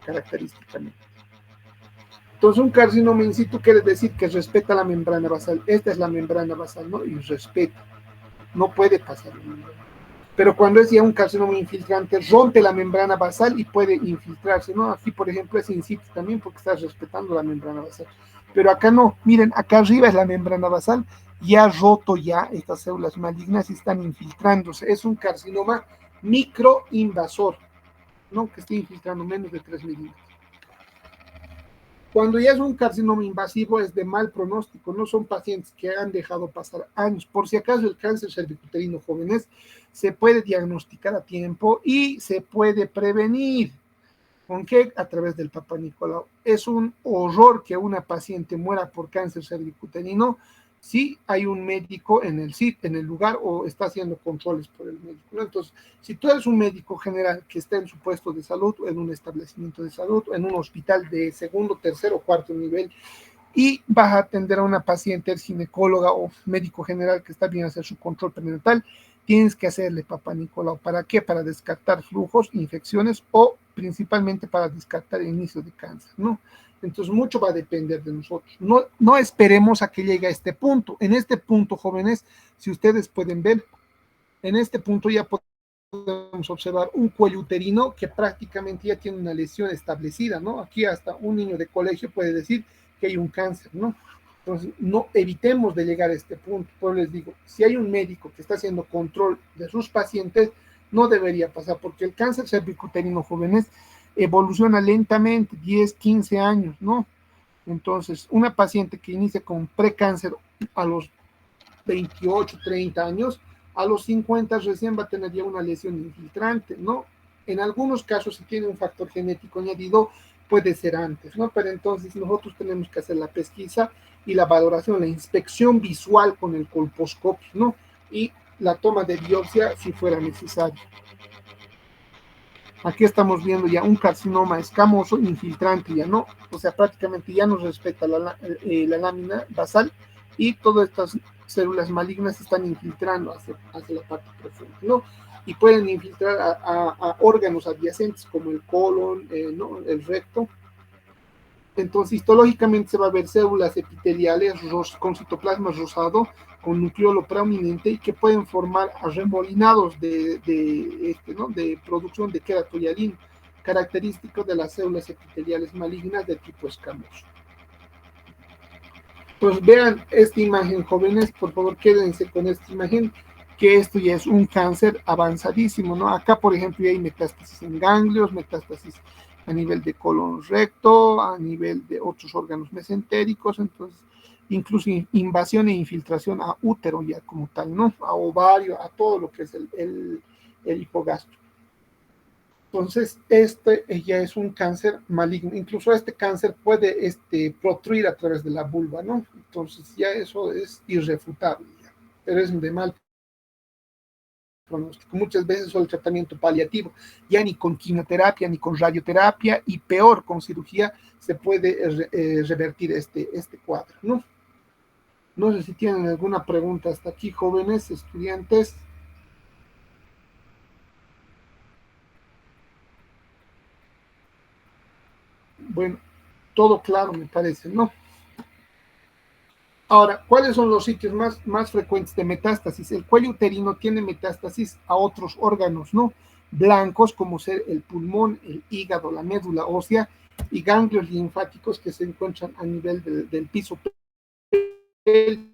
A: característicamente. Entonces, un carcinoma in situ quiere decir que respeta la membrana basal. Esta es la membrana basal, ¿no? Y respeta. No puede pasar. Pero cuando es ya un carcinoma infiltrante, rompe la membrana basal y puede infiltrarse, ¿no? Aquí, por ejemplo, es in situ también porque está respetando la membrana basal. Pero acá no. Miren, acá arriba es la membrana basal. Ya ha roto ya estas células malignas y están infiltrándose. Es un carcinoma microinvasor, ¿no? Que está infiltrando menos de 3 milímetros. Cuando ya es un carcinoma invasivo, es de mal pronóstico, no son pacientes que han dejado pasar años. Por si acaso, el cáncer cervicuterino, jóvenes, se puede diagnosticar a tiempo y se puede prevenir. ¿Con qué? A través del Papá Nicolau. Es un horror que una paciente muera por cáncer cervicuterino si hay un médico en el lugar, o está haciendo controles por el médico, ¿no? Entonces, si tú eres un médico general que está en su puesto de salud, en un establecimiento de salud, en un hospital de segundo, tercero, cuarto nivel, y vas a atender a una paciente, el ginecóloga o médico general que está bien a hacer su control prenatal, tienes que hacerle Papá Nicolau. ¿Para qué? Para descartar flujos, infecciones, o principalmente para descartar el inicio de cáncer, ¿no? Entonces, mucho va a depender de nosotros. No esperemos a que llegue a este punto. En este punto, jóvenes, si ustedes pueden ver, en este punto ya podemos observar un cuello uterino que prácticamente ya tiene una lesión establecida, ¿no? Aquí hasta un niño de colegio puede decir que hay un cáncer, ¿no? Entonces, no evitemos de llegar a este punto. Pero les digo, si hay un médico que está haciendo control de sus pacientes, no debería pasar, porque el cáncer cervicuterino, jóvenes, evoluciona lentamente, 10, 15 años, ¿no? Entonces, una paciente que inicia con precáncer a los 28, 30 años, a los 50 recién va a tener ya una lesión infiltrante, ¿no? En algunos casos, si tiene un factor genético añadido, puede ser antes, ¿no? Pero entonces nosotros tenemos que hacer la pesquisa y la valoración, la inspección visual con el colposcopio, ¿no? Y la toma de biopsia si fuera necesario. Aquí estamos viendo ya un carcinoma escamoso infiltrante, ya no, o sea, prácticamente ya no respeta la lámina basal, y todas estas células malignas están infiltrando hacia la parte profunda, ¿no? Y pueden infiltrar a órganos adyacentes como el colon, ¿no? El recto. Entonces, histológicamente se va a ver células epiteliales con citoplasma rosado, con nucleolo preeminente, y que pueden formar arremolinados ¿no? de producción de queratoyalina, característico de las células epiteliales malignas de tipo escamoso. Pues vean esta imagen, jóvenes, por favor quédense con esta imagen, que esto ya es un cáncer avanzadísimo, ¿no? Acá, por ejemplo, ya hay metástasis en ganglios, metástasis a nivel de colon recto, a nivel de otros órganos mesentéricos, entonces incluso invasión e infiltración a útero ya como tal, ¿no? A ovario, a todo lo que es el hipogastro. Entonces, este ya es un cáncer maligno. Incluso este cáncer puede protruir a través de la vulva, ¿no? Entonces, ya eso es irrefutable, ya. Pero es de mal pronóstico. Muchas veces solo el tratamiento paliativo, ya ni con quimioterapia, ni con radioterapia, y peor, con cirugía, se puede revertir este cuadro, ¿no? No sé si tienen alguna pregunta hasta aquí, jóvenes, estudiantes. Bueno, todo claro me parece, ¿no? Ahora, ¿cuáles son los sitios más frecuentes de metástasis? El cuello uterino tiene metástasis a otros órganos, ¿no? Blancos, como ser el pulmón, el hígado, la médula ósea, y ganglios linfáticos que se encuentran a nivel del piso pélvico,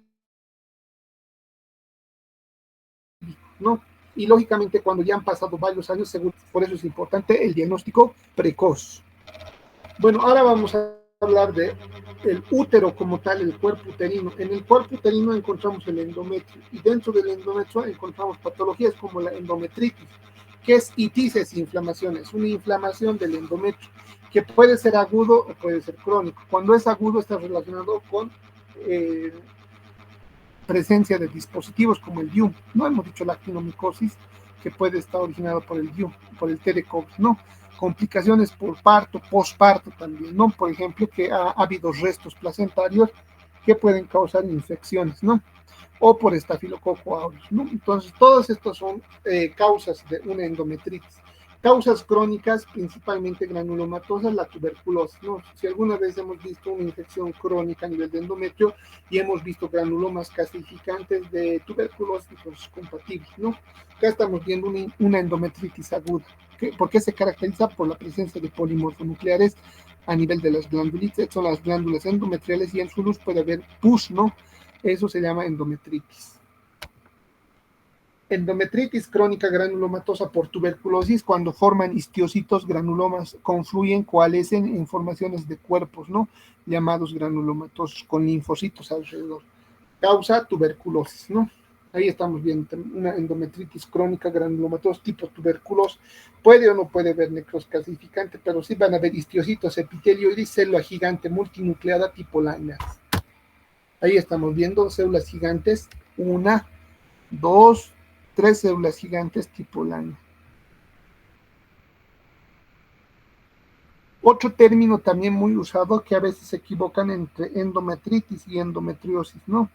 A: ¿no? Y lógicamente cuando ya han pasado varios años, por eso es importante el diagnóstico precoz. Bueno, ahora vamos a hablar de el útero como tal, el cuerpo uterino. En el cuerpo uterino encontramos el endometrio y dentro del endometrio encontramos patologías como la endometritis, que es itis, es inflamación, es una inflamación del endometrio que puede ser agudo o puede ser crónico. Cuando es agudo está relacionado con presencia de dispositivos como el DIU. No hemos dicho la actinomicosis, que puede estar originado por el DIU, por el TDCOV, ¿no? Complicaciones por parto, posparto también, ¿no? Por ejemplo, que ha habido restos placentarios que pueden causar infecciones, ¿no? O por estafilococo aureus, ¿no? Entonces, todas estas son causas de una endometritis. Causas crónicas, principalmente granulomatosas, la tuberculosis, ¿no? Si alguna vez hemos visto una infección crónica a nivel de endometrio y hemos visto granulomas calcificantes de tuberculosis, entonces compatibles, ¿no? Acá estamos viendo una endometritis aguda. ¿Por qué se caracteriza? Por la presencia de polimorfonucleares a nivel de las glándulitas, son las glándulas endometriales, y en su luz puede haber pus, ¿no? Eso se llama endometritis. Endometritis crónica granulomatosa por tuberculosis, cuando forman histiocitos, granulomas, confluyen, coalescen en formaciones de cuerpos, ¿no? Llamados granulomatosos, con linfocitos alrededor. Causa tuberculosis, ¿no? Ahí estamos viendo una endometritis crónica granulomatosa tipo tuberculosis. Puede o no puede haber necrosis calcificante, pero sí van a haber histiocitos, epitelioides, célula gigante multinucleada tipo Langerhans. Ahí estamos viendo células gigantes, 1, 2, 3 células gigantes tipo Langerhans. Otro término también muy usado que a veces se equivocan entre endometritis y endometriosis, ¿no?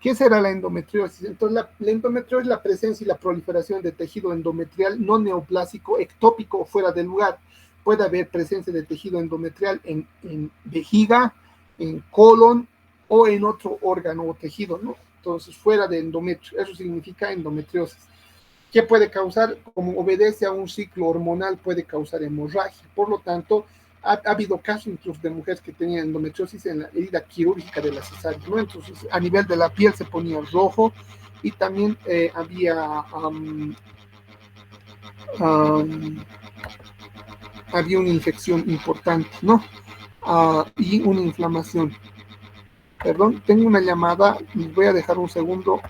A: ¿Qué será la endometriosis? Entonces, la endometriosis es la presencia y la proliferación de tejido endometrial no neoplásico, ectópico o fuera del lugar. Puede haber presencia de tejido endometrial en vejiga, en colon o en otro órgano o tejido, ¿no? Entonces, fuera de endometrio, eso significa endometriosis. ¿Qué puede causar? Como obedece a un ciclo hormonal, puede causar hemorragia. Por lo tanto, ha habido casos incluso de mujeres que tenían endometriosis en la herida quirúrgica de la cesárea, ¿no? Entonces, a nivel de la piel se ponía rojo y también había una infección importante, ¿no? Y una inflamación. Perdón, tengo una llamada, les voy a dejar un segundo.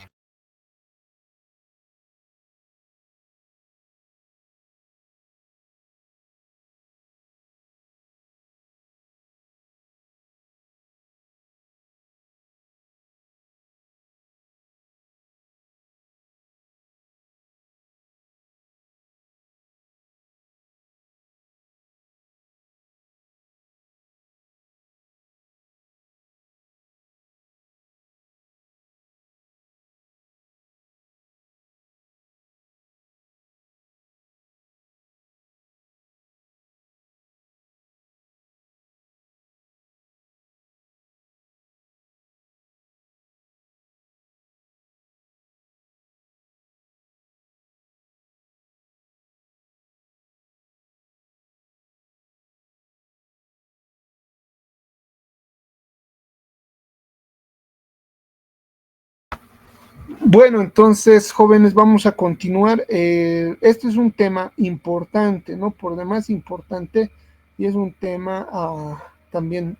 A: Bueno, entonces, jóvenes, vamos a continuar. Este es un tema importante, ¿no? Por demás importante, Y es un tema también,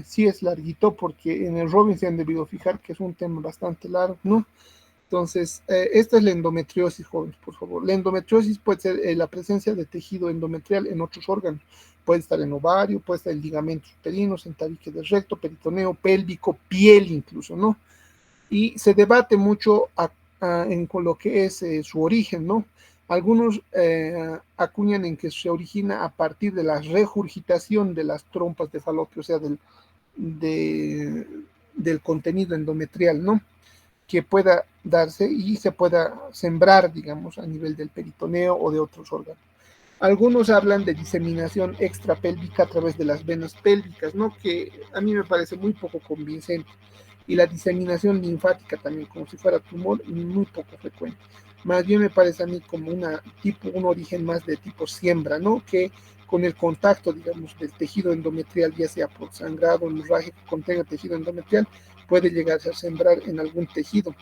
A: sí es larguito, porque en el Robin se han debido fijar que es un tema bastante largo, ¿no? Entonces, esta es la endometriosis, jóvenes, por favor. La endometriosis puede ser la presencia de tejido endometrial en otros órganos. Puede estar en ovario, puede estar en ligamentos uterinos, en tabique del recto, peritoneo, pélvico, piel incluso, ¿no? Y se debate mucho con lo que es su origen, ¿no? Algunos acuñan en que se origina a partir de la regurgitación de las trompas de falopio, o sea, del contenido endometrial, ¿no? Que pueda darse y se pueda sembrar, digamos, a nivel del peritoneo o de otros órganos. Algunos hablan de diseminación extrapélvica a través de las venas pélvicas, ¿no? Que a mí me parece muy poco convincente. Y la diseminación linfática también, como si fuera tumor, muy poco frecuente. Más bien me parece a mí como un origen más de tipo siembra, ¿no? Que con el contacto, digamos, del tejido endometrial, ya sea por sangrado, hemorragia que contenga tejido endometrial, puede llegarse a sembrar en algún tejido.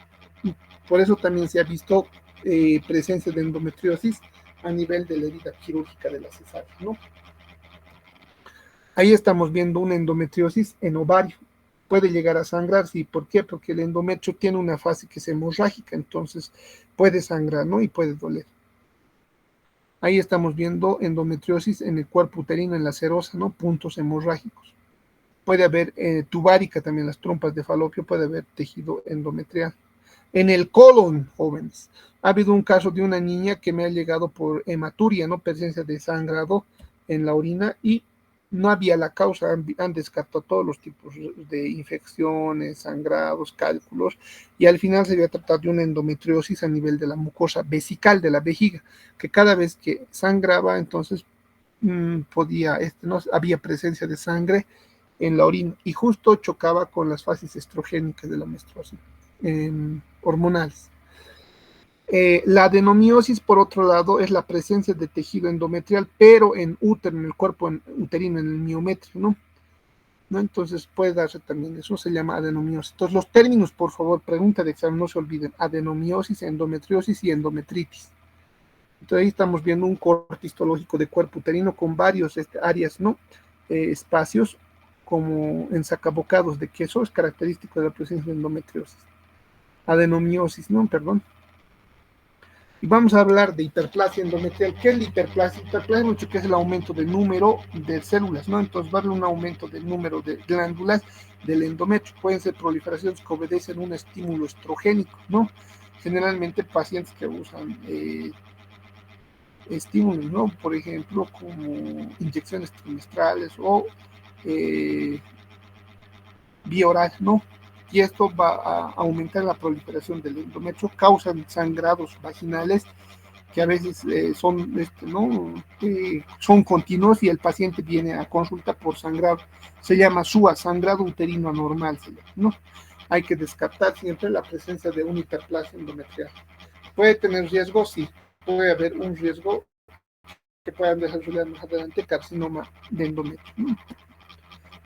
A: Por eso también se ha visto presencia de endometriosis a nivel de la herida quirúrgica de la cesárea, ¿no? Ahí estamos viendo una endometriosis en ovario. Puede llegar a sangrar, sí. ¿Por qué? Porque el endometrio tiene una fase que es hemorrágica, entonces puede sangrar, ¿no? Y puede doler. Ahí estamos viendo endometriosis en el cuerpo uterino, en la serosa, ¿no? Puntos hemorrágicos. Puede haber tubárica también, las trompas de falopio, puede haber tejido endometrial. En el colon, jóvenes, ha habido un caso de una niña que me ha llegado por hematuria, ¿no? Presencia de sangrado en la orina y no había la causa, han descartado todos los tipos de infecciones, sangrados, cálculos, y al final se había tratado de una endometriosis a nivel de la mucosa vesical de la vejiga, que cada vez que sangraba, entonces ¿no? Había presencia de sangre en la orina y justo chocaba con las fases estrogénicas de la menstruación, hormonales. La adenomiosis, por otro lado, es la presencia de tejido endometrial, pero en útero, en el cuerpo uterino, en el miometrio, ¿no? Entonces puede darse también, eso se llama adenomiosis. Entonces los términos, por favor, pregunta de examen, no se olviden: adenomiosis, endometriosis y endometritis. Entonces ahí estamos viendo un corte histológico de cuerpo uterino con varios áreas, ¿no? Espacios como ensacabocados de queso, es característico de la presencia de endometriosis. Adenomiosis, ¿no? Perdón. Y vamos a hablar de hiperplasia endometrial. ¿Qué es la hiperplasia? Hiperplasia mucho que es el aumento del número de células, ¿no? Entonces va a haber un aumento del número de glándulas del endometrio. Pueden ser proliferaciones que obedecen a un estímulo estrogénico, ¿no? Generalmente pacientes que usan estímulos, ¿no? Por ejemplo, como inyecciones trimestrales o vía oral, ¿no? Y esto va a aumentar la proliferación del endometrio, causan sangrados vaginales que a veces ¿no? Son continuos y el paciente viene a consulta por sangrado. Se llama SUA, sangrado uterino anormal, ¿no? Hay que descartar siempre la presencia de una hiperplasia endometrial. ¿Puede tener riesgo? Sí, puede haber un riesgo que puedan desarrollar más adelante carcinoma de endometrio, ¿no?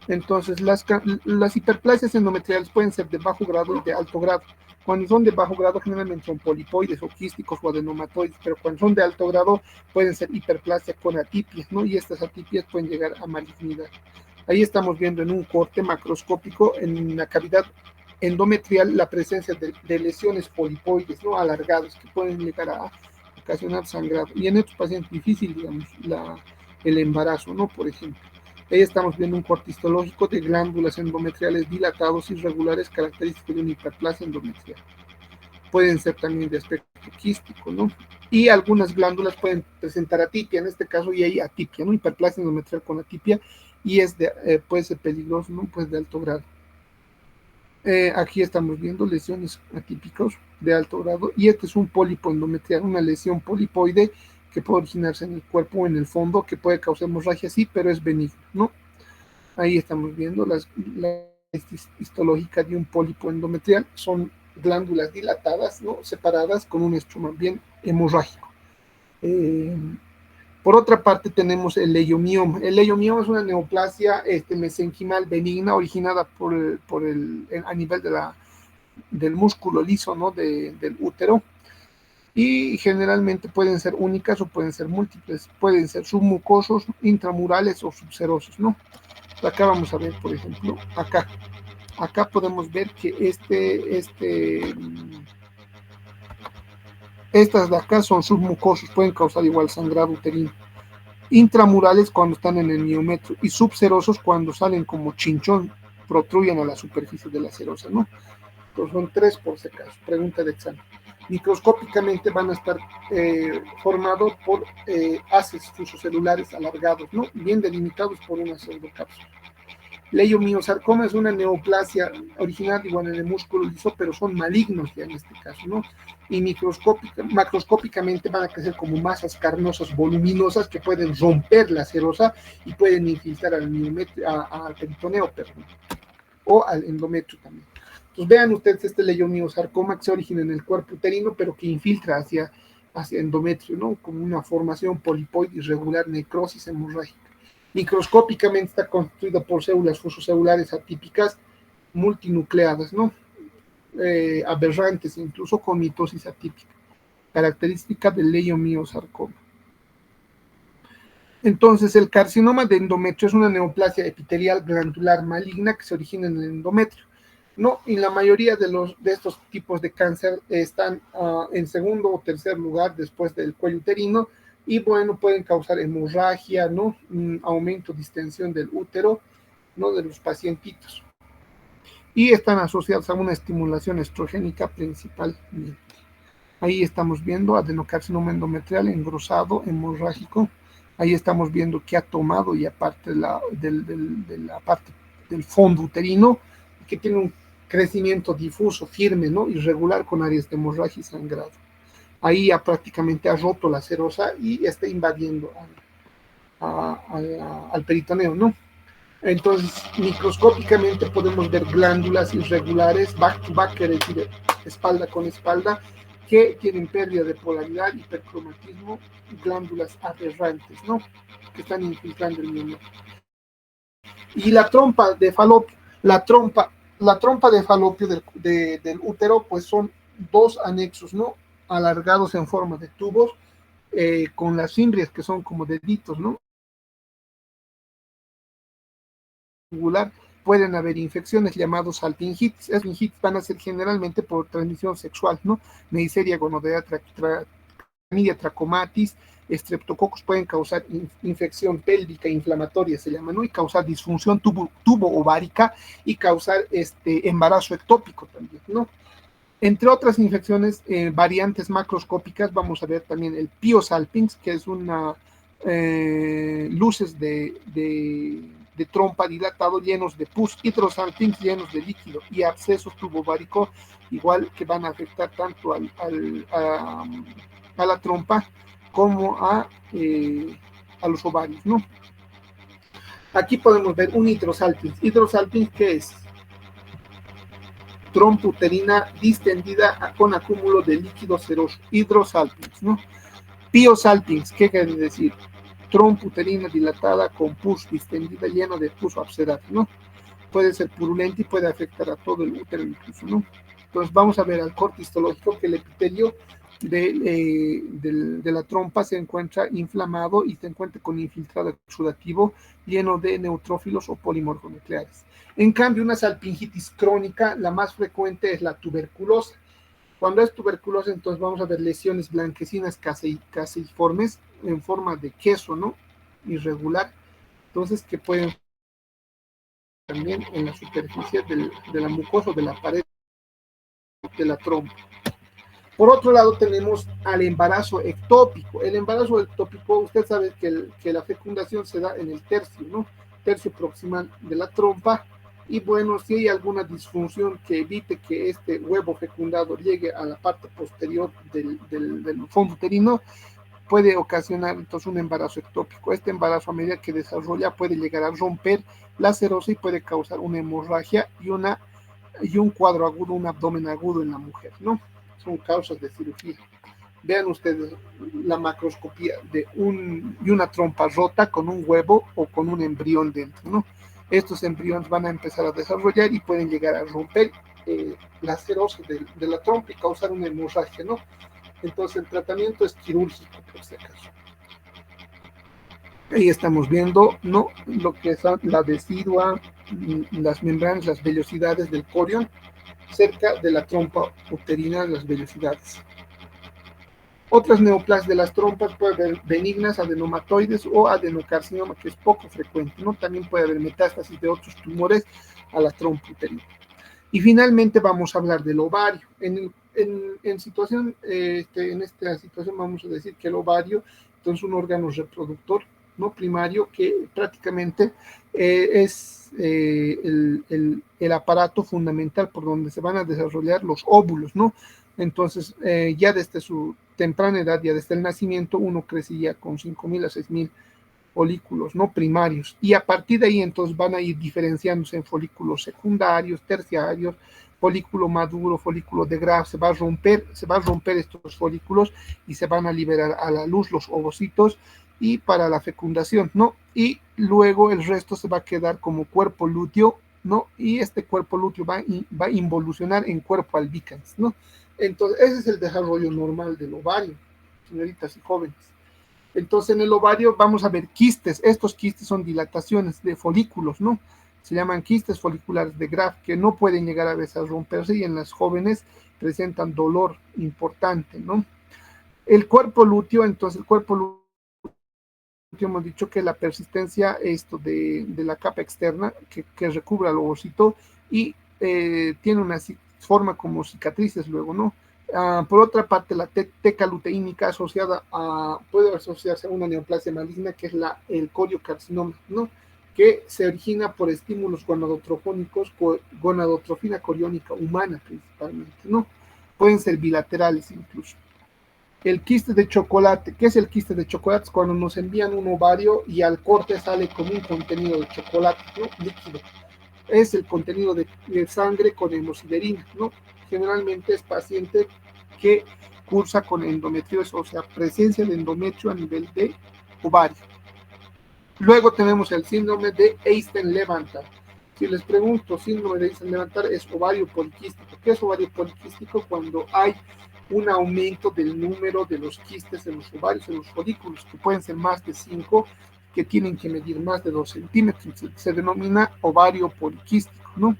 A: Entonces, las hiperplasias endometriales pueden ser de bajo grado y de alto grado. Cuando son de bajo grado, generalmente son polipoides o quísticos o adenomatoides, pero cuando son de alto grado, pueden ser hiperplasia con atipias, ¿no? Y estas atipias pueden llegar a malignidad. Ahí estamos viendo en un corte macroscópico en la cavidad endometrial la presencia de lesiones polipoides, ¿no? Alargadas, que pueden llegar a ocasionar sangrado. Y en estos pacientes difícil, digamos, el embarazo, ¿no? Por ejemplo. Ahí estamos viendo un corte histológico de glándulas endometriales dilatados irregulares característicos de una hiperplasia endometrial. Pueden ser también de aspecto quístico, ¿no? Y algunas glándulas pueden presentar atipia, en este caso, y hay atipia, ¿no? Hiperplasia endometrial con atipia, y puede ser peligroso, ¿no? Pues de alto grado. Aquí estamos viendo lesiones atípicas de alto grado, y este es un pólipo endometrial, una lesión polipoide que puede originarse en el cuerpo o en el fondo, que puede causar hemorragia, sí, pero es benigno, ¿no? Ahí estamos viendo la histológica de un pólipo endometrial, son glándulas dilatadas, ¿no? Separadas con un estroma bien hemorrágico. Por otra parte tenemos el leiomioma. El leiomioma es una neoplasia mesenquimal benigna originada a nivel del músculo liso, ¿no? Del útero. y generalmente pueden ser únicas o pueden ser múltiples, pueden ser submucosos, intramurales o subserosos, ¿no? Acá vamos a ver, por ejemplo, acá podemos ver que estas de acá son submucosos, pueden causar igual sangrado uterino. Intramurales cuando están en el miometrio y subserosos cuando salen como chinchón, protruyen a la superficie de la serosa, ¿no? Entonces son 3 por si acaso, pregunta de examen. Microscópicamente van a estar formados por haces fusocelulares alargados, ¿no? Bien delimitados por una pseudocápsula. Leiomiosarcoma es una neoplasia original igual en el músculo liso, pero son malignos ya en este caso, ¿no? Y macroscópicamente van a crecer como masas carnosas voluminosas que pueden romper la serosa y pueden infiltrar al peritoneo, perdón, o al endometrio también. Entonces vean ustedes este leiomiosarcoma que se origina en el cuerpo uterino, pero que infiltra hacia endometrio, ¿no? Como una formación polipoide irregular, necrosis hemorrágica. Microscópicamente está constituido por células fusocelulares atípicas multinucleadas, ¿no? Aberrantes, incluso con mitosis atípica, característica del leiomiosarcoma. Entonces, el carcinoma de endometrio es una neoplasia epitelial glandular maligna que se origina en el endometrio, ¿no? Y la mayoría de estos tipos de cáncer están en segundo o tercer lugar después del cuello uterino, y bueno, pueden causar hemorragia, ¿no? Aumento, distensión del útero, ¿no? De los pacientitos. Y están asociados a una estimulación estrogénica principalmente. Ahí estamos viendo adenocarcinoma endometrial engrosado, hemorrágico. Ahí estamos viendo que ha tomado ya parte de la parte del fondo uterino, que tiene un crecimiento difuso, firme, ¿no? Irregular, con áreas de hemorragia y sangrado. Ahí ya prácticamente ha roto la serosa y está invadiendo al peritoneo, ¿no? Entonces, microscópicamente podemos ver glándulas irregulares, back to back, quiere decir espalda con espalda, que tienen pérdida de polaridad, hipercromatismo, glándulas aberrantes, ¿no? Que están infiltrando el miomio. Y la trompa de falopio, la trompa de falopio del útero, pues son 2 anexos, ¿no? Alargados en forma de tubos, con las fimbrias que son como deditos, ¿no? Pueden haber infecciones llamados salpingitis. Las salpingitis van a ser generalmente por transmisión sexual, ¿no? Neisseria, gonorrea, Chlamydia trachomatis, estreptococos pueden causar infección pélvica inflamatoria, se llama, ¿no? Y causar disfunción tubo-ovárica y causar embarazo ectópico también, ¿no? Entre otras infecciones, variantes macroscópicas, vamos a ver también el piosalpinx, que es una luces de trompa dilatado llenos de pus, hidrosalpinx llenos de líquido y abscesos tubo-ovárico, igual que van a afectar tanto a la trompa como a los ovarios, ¿no? Aquí podemos ver un hidrosalpinx. ¿Hidrosalpinx qué es? Trompa uterina distendida con acúmulo de líquido seroso, hidrosalpinx, ¿no? Piosalpinx, ¿qué quiere decir? Trompa uterina dilatada con pus distendida llena de pus abscedado, ¿no? Puede ser purulenta y puede afectar a todo el útero incluso, ¿no? Entonces vamos a ver al corte histológico que el epitelio de la trompa se encuentra inflamado y se encuentra con infiltrado exudativo lleno de neutrófilos o polimorfonucleares. En cambio, una salpingitis crónica, la más frecuente es la tuberculosa. Cuando es tuberculosa, entonces vamos a ver lesiones blanquecinas caseiformes en forma de queso, ¿no? Irregular. Entonces, que pueden también en la superficie de la mucosa o de la pared de la trompa. Por otro lado, tenemos al embarazo ectópico. El embarazo ectópico, usted sabe que la fecundación se da en el tercio, ¿no? Tercio proximal de la trompa. Y bueno, si hay alguna disfunción que evite que este huevo fecundado llegue a la parte posterior del fondo uterino, puede ocasionar entonces un embarazo ectópico. Este embarazo, a medida que desarrolla, puede llegar a romper la serosa y puede causar una hemorragia y un cuadro agudo, un abdomen agudo en la mujer, ¿no? Son causas de cirugía. Vean ustedes la macroscopía de una trompa rota con un huevo o con un embrión dentro, ¿no? Estos embriones van a empezar a desarrollar y pueden llegar a romper la serosa de la trompa y causar una hemorragia, ¿no? Entonces el tratamiento es quirúrgico, por si acaso. Ahí estamos viendo, ¿no?, lo que es la decidua, las membranas, las vellosidades del corión cerca de la trompa uterina, las vellosidades. Otras neoplasias de las trompas puede haber benignas, adenomatoides o adenocarcinoma, que es poco frecuente, ¿no? También puede haber metástasis de otros tumores a la trompa uterina. Y finalmente vamos a hablar del ovario. En esta situación vamos a decir que el ovario es un órgano reproductor, ¿no?, primario, que prácticamente es el aparato fundamental por donde se van a desarrollar los óvulos, ¿no? Entonces, ya desde su temprana edad, ya desde el nacimiento, uno crecía con 5.000 a 6.000 folículos no primarios, y a partir de ahí entonces van a ir diferenciándose en folículos secundarios, terciarios, folículo maduro, folículo de Graf. Se va a romper estos folículos y se van a liberar a la luz los ovocitos y para la fecundación, ¿no? Y luego el resto se va a quedar como cuerpo lúteo, ¿no? Y este cuerpo lúteo va a involucionar en cuerpo albicans, ¿no? Entonces, ese es el desarrollo normal del ovario, señoritas y jóvenes. Entonces, en el ovario vamos a ver quistes. Estos quistes son dilataciones de folículos, ¿no? Se llaman quistes foliculares de Graf, que no pueden llegar a veces a romperse, y en las jóvenes presentan dolor importante, ¿no? El cuerpo lúteo, entonces el cuerpo lúteo, hemos dicho que la persistencia de la capa externa que recubre al ovocito y tiene una forma como cicatrices luego, ¿no? Por otra parte, la teca luteínica puede asociarse a una neoplasia maligna, que es el coriocarcinoma, ¿no?, que se origina por estímulos gonadotropónicos, gonadotrofina coriónica humana principalmente, ¿no? Pueden ser bilaterales incluso. El quiste de chocolate. ¿Qué es el quiste de chocolate? Es cuando nos envían un ovario y al corte sale como un contenido de chocolate, ¿no?, líquido. Es el contenido de sangre con hemosiderina, ¿no? Generalmente es paciente que cursa con endometriosis, o sea, presencia de endometrio a nivel de ovario. Luego tenemos el síndrome de Einstein-Levanter. Si les pregunto, síndrome de Einstein-Levanter es ovario poliquístico. ¿Qué es ovario poliquístico? Cuando hay un aumento del número de los quistes en los ovarios, en los folículos, que pueden ser más de 5, que tienen que medir más de 2 centímetros. Se denomina ovario poliquístico, ¿no?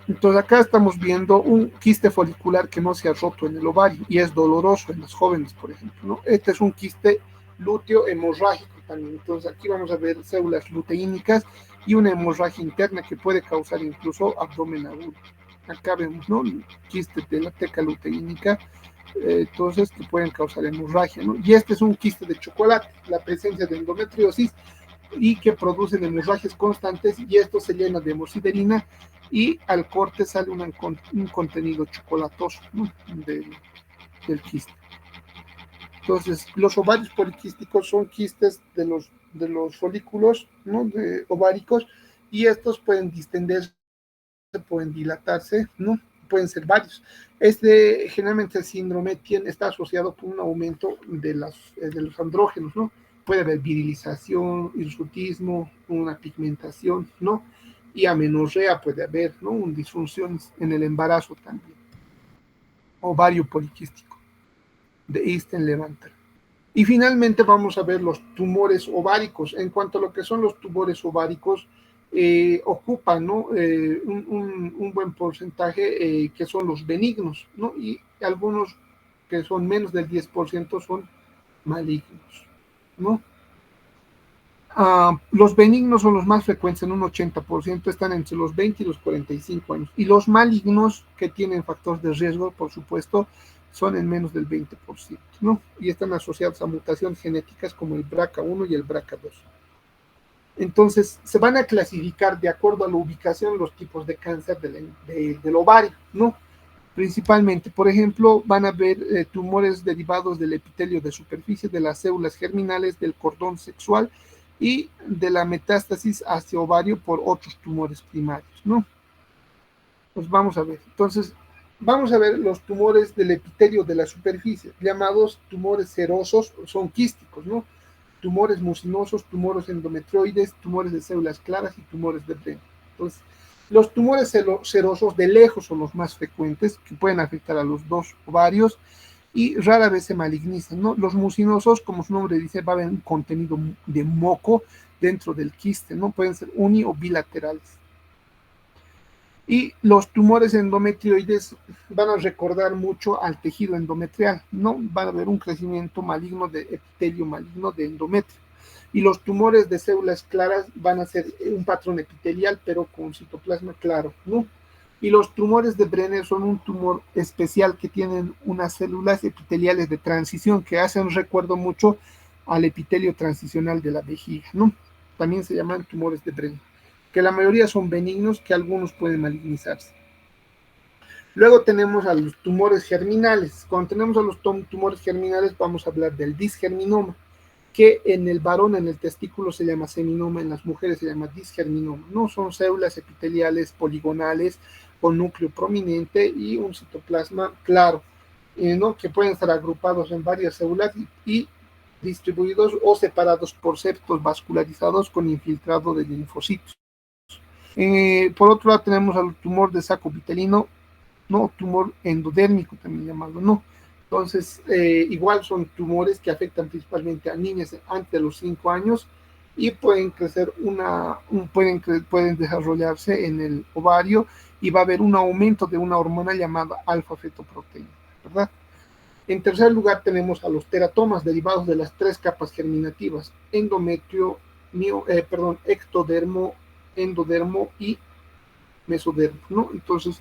A: Entonces acá estamos viendo un quiste folicular que no se ha roto en el ovario y es doloroso en las jóvenes, por ejemplo, ¿no? Este es un quiste lúteo hemorrágico también. Entonces aquí vamos a ver células luteínicas y una hemorragia interna que puede causar incluso abdomen agudo. Acá vemos, ¿no?, quistes de la teca luteínica, entonces que pueden causar hemorragia, ¿no? Y este es un quiste de chocolate, la presencia de endometriosis y que producen hemorragias constantes, y esto se llena de hemosiderina y al corte sale un contenido chocolatoso, ¿no?, del quiste. Entonces, los ovarios poliquísticos son quistes de los folículos, ¿no?, ováricos, y estos pueden distenderse, pueden dilatarse, ¿no?, pueden ser varios. Generalmente el síndrome está asociado con un aumento de los andrógenos, ¿no? Puede haber virilización, hirsutismo, una pigmentación, ¿no? Y amenorrea puede haber, ¿no?, disfunciones en el embarazo también. Ovario poliquístico de Einstein-Levanter. Y finalmente vamos a ver los tumores ováricos. En cuanto a lo que son los tumores ováricos, ocupan, ¿no?, un buen porcentaje, que son los benignos, ¿no?, y algunos que son menos del 10% son malignos, ¿no? Los benignos son los más frecuentes, en un 80%, están entre los 20 y los 45 años. Y los malignos, que tienen factores de riesgo, por supuesto, son en menos del 20%, ¿no? Y están asociados a mutaciones genéticas como el BRCA1 y el BRCA2. Entonces, se van a clasificar de acuerdo a la ubicación los tipos de cáncer del ovario, ¿no? Principalmente, por ejemplo, van a haber tumores derivados del epitelio de superficie, de las células germinales, del cordón sexual y de la metástasis hacia ovario por otros tumores primarios, ¿no? Pues vamos a ver. Entonces, vamos a ver los tumores del epitelio de la superficie, llamados tumores serosos, son quísticos, ¿no? Tumores mucinosos, tumores endometrioides, tumores de células claras y tumores de Brenner. Entonces, Los tumores serosos de lejos son los más frecuentes, que pueden afectar a los dos ovarios y rara vez se malignizan, ¿no? Los mucinosos, como su nombre dice, va a haber un contenido de moco dentro del quiste, ¿no? Pueden ser uni o bilaterales. Y los tumores endometrioides van a recordar mucho al tejido endometrial, ¿no? Van a haber un crecimiento maligno de epitelio maligno de endometrio. Y los tumores de células claras van a ser un patrón epitelial, pero con citoplasma claro, ¿no? Y los tumores de Brenner son un tumor especial que tienen unas células epiteliales de transición que hacen recuerdo mucho al epitelio transicional de la vejiga, ¿no? También se llaman tumores de Brenner, que la mayoría son benignos, que algunos pueden malignizarse. Luego tenemos a los tumores germinales. Cuando tenemos a los tumores germinales vamos a hablar del disgerminoma, que en el varón, en el testículo, se llama seminoma, en las mujeres se llama disgerminoma. No son células epiteliales poligonales con núcleo prominente y un citoplasma claro, ¿no? Que pueden estar agrupados en varias células y distribuidos o separados por septos vascularizados con infiltrado de linfocitos. Por otro lado tenemos al tumor de saco vitelino, no, tumor endodérmico también llamado, no. Entonces, igual son tumores que afectan principalmente a niñas antes de los 5 años y pueden crecer pueden desarrollarse en el ovario y va a haber un aumento de una hormona llamada alfa-fetoproteína, ¿verdad? En tercer lugar tenemos a los teratomas derivados de las 3 capas germinativas, endometrio, ectodermo, endodermo y mesodermo, ¿no? Entonces,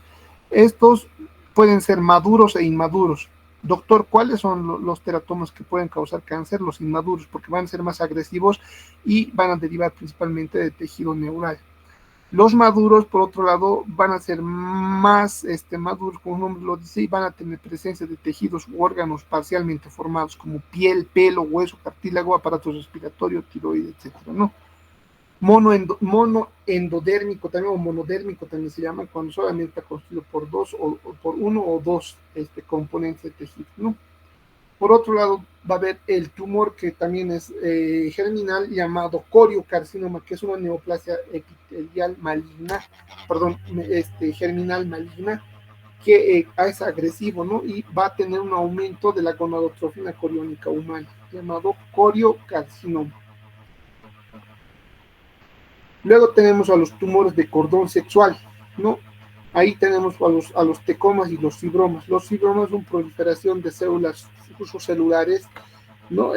A: estos pueden ser maduros e inmaduros. Doctor, ¿cuáles son los teratomas que pueden causar cáncer? Los inmaduros, porque van a ser más agresivos y van a derivar principalmente de tejido neural. Los maduros, por otro lado, van a ser más maduros, como el nombre lo dice, y van a tener presencia de tejidos u órganos parcialmente formados, como piel, pelo, hueso, cartílago, aparato respiratorio, tiroides, etcétera, ¿no? Monoendodérmico también, o monodérmico también se llama, cuando solamente está constituido por por uno o dos componentes de tejido, ¿no? Por otro lado, va a haber el tumor que también es germinal, llamado coriocarcinoma, que es una neoplasia epitelial maligna, perdón, germinal maligna, que es agresivo, ¿no? Y va a tener un aumento de la gonadotrofina coriónica humana, llamado coriocarcinoma. Luego tenemos a los tumores de cordón sexual, ¿no? Ahí tenemos a los tecomas y los fibromas. Los fibromas son proliferación de células celulares, ¿no?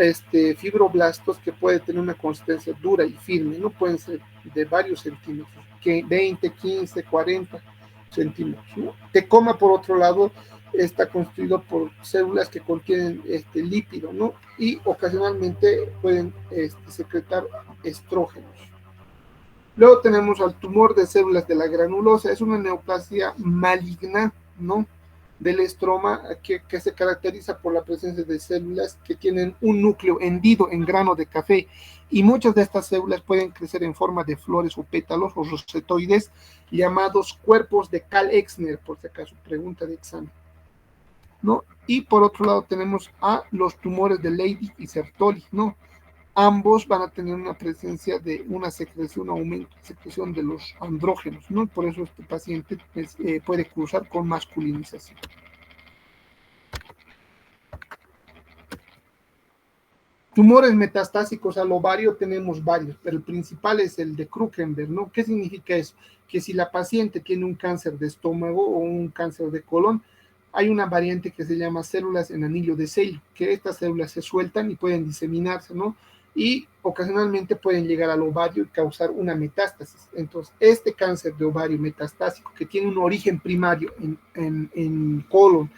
A: Fibroblastos que pueden tener una consistencia dura y firme, ¿no? Pueden ser de varios centímetros, que 20, 15, 40 centímetros, ¿no? Tecoma, por otro lado, está constituido por células que contienen lípido, ¿no? Y ocasionalmente pueden secretar estrógenos. Luego tenemos al tumor de células de la granulosa, es una neoplasia maligna, ¿no? Del estroma que se caracteriza por la presencia de células que tienen un núcleo hendido en grano de café y muchas de estas células pueden crecer en forma de flores o pétalos o rosetoides llamados cuerpos de Karl-Exner, por si acaso, pregunta de examen, ¿no? Y por otro lado tenemos a los tumores de Leydig y Sertoli, ¿no? Ambos van a tener una presencia de una secreción, un aumento de secreción de los andrógenos, ¿no? Por eso este paciente puede cursar con masculinización. Tumores metastásicos al ovario tenemos varios, pero el principal es el de Krukenberg, ¿no? ¿Qué significa eso? Que si la paciente tiene un cáncer de estómago o un cáncer de colon, hay una variante que se llama células en anillo de Selye, que estas células se sueltan y pueden diseminarse, ¿no? Y ocasionalmente pueden llegar al ovario y causar una metástasis. Entonces, este cáncer de ovario metastásico que tiene un origen primario en colon,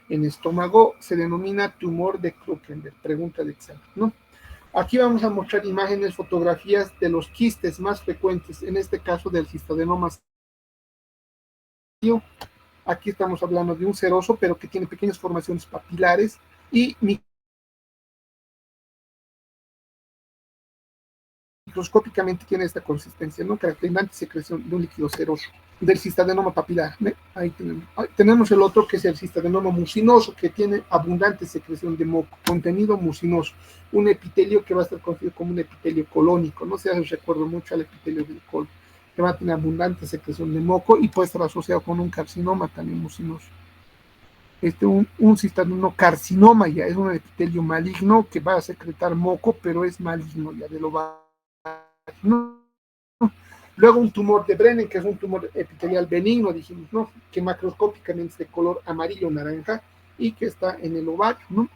A: en estómago, se denomina tumor de Krukenberg, pregunta de examen, ¿no? Aquí vamos a mostrar imágenes, fotografías de los quistes más frecuentes, en este caso del cistadenoma. Aquí estamos hablando de un seroso, pero que tiene pequeñas formaciones papilares y microscópicamente tiene esta consistencia, ¿no? Caracterizante secreción de un líquido seroso del cistadenoma papilar, ¿eh? Ahí tenemos el otro que es el cistadenoma mucinoso, que tiene abundante secreción de moco, contenido mucinoso, un epitelio que va a estar conocido como un epitelio colónico, no se hace recuerdo mucho al epitelio del colon. que va a tener abundante secreción de moco y puede estar asociado con un carcinoma también mucinoso. Un cistadenocarcinoma ya es un epitelio maligno que va a secretar moco, pero es maligno ya del ovario, ¿no? Luego un tumor de Brenner, que es un tumor epitelial benigno, dijimos, ¿no? Que macroscópicamente es de color amarillo naranja y que está en el ovario, ¿no?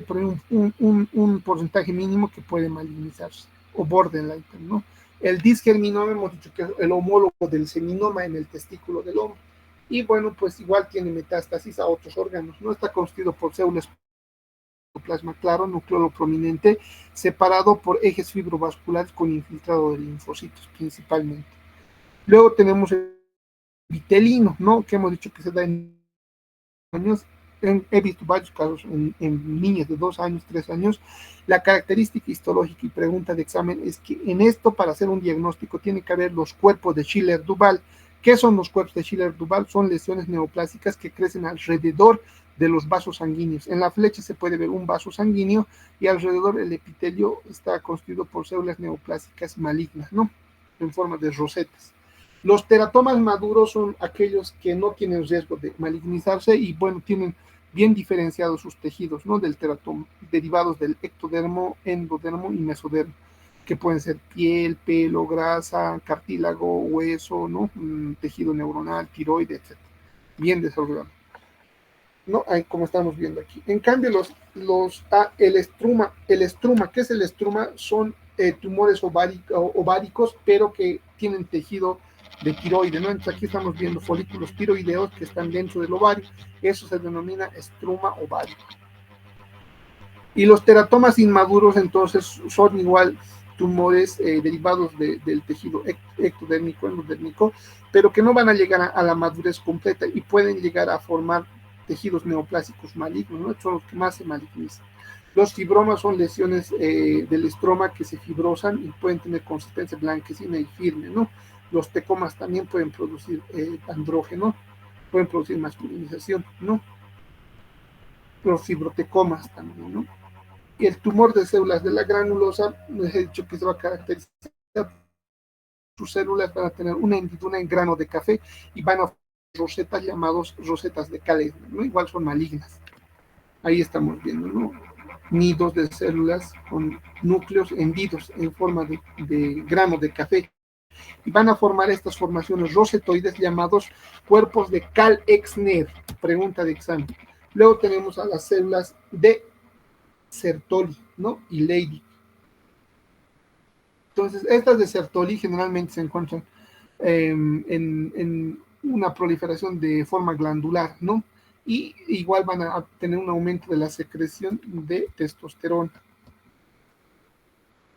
A: Por un porcentaje mínimo que puede malignizarse, o borderline, ¿no? El disgerminoma hemos dicho que es el homólogo del seminoma en el testículo del hombre. Y bueno, pues igual tiene metástasis a otros órganos, ¿no? Está constituido por células plasma claro, nucleolo prominente, separado por ejes fibrovasculares con infiltrado de linfocitos principalmente. Luego tenemos el vitelino, ¿no? Que hemos dicho que se da en años. He visto varios casos en niñas de 2 años, 3 años. La característica histológica y pregunta de examen es que en esto, para hacer un diagnóstico, tiene que haber los cuerpos de Schiller-Duval. ¿Qué son los cuerpos de Schiller-Duval? Son lesiones neoplásicas que crecen alrededor de los vasos sanguíneos. En la flecha se puede ver un vaso sanguíneo y alrededor el epitelio está constituido por células neoplásicas malignas, ¿no? En forma de rosetas. Los teratomas maduros son aquellos que no tienen riesgo de malignizarse y, bueno, tienen bien diferenciados sus tejidos, ¿no? Del teratoma, derivados del ectodermo, endodermo y mesodermo, que pueden ser piel, pelo, grasa, cartílago, hueso, ¿no? Tejido neuronal, tiroide, etc. Bien desarrollado, ¿no? Ahí, como estamos viendo aquí. En cambio, el estruma, ¿qué es el estruma? Son tumores ováricos, pero que tienen tejido de tiroide, ¿no? Entonces aquí estamos viendo folículos tiroideos que están dentro del ovario. Eso se denomina estruma ovárico. Y los teratomas inmaduros, entonces, son igual tumores derivados del tejido ectodérmico, endodérmico, pero que no van a llegar a la madurez completa y pueden llegar a formar tejidos neoplásicos malignos, ¿no? Son los que más se malignizan. Los fibromas son lesiones del estroma que se fibrosan y pueden tener consistencia blanquecina y firme, ¿no? Los tecomas también pueden producir andrógeno, pueden producir masculinización, ¿no? Los fibrotecomas también, ¿no? Y el tumor de células de la granulosa, les he dicho que se va a caracterizar, sus células van a tener una hendidura en grano de café y van a rosetas llamadas rosetas de Kalesner, ¿no? Igual son malignas. Ahí estamos viendo, ¿no? Nidos de células con núcleos hendidos en forma de grano de café. Y van a formar estas formaciones rosetoides llamados cuerpos de Kalesner. Pregunta de examen. Luego tenemos a las células de Sertoli, ¿no? Y Leydig. Entonces, estas de Sertoli generalmente se encuentran en una proliferación de forma glandular, ¿no? Y igual van a tener un aumento de la secreción de testosterona.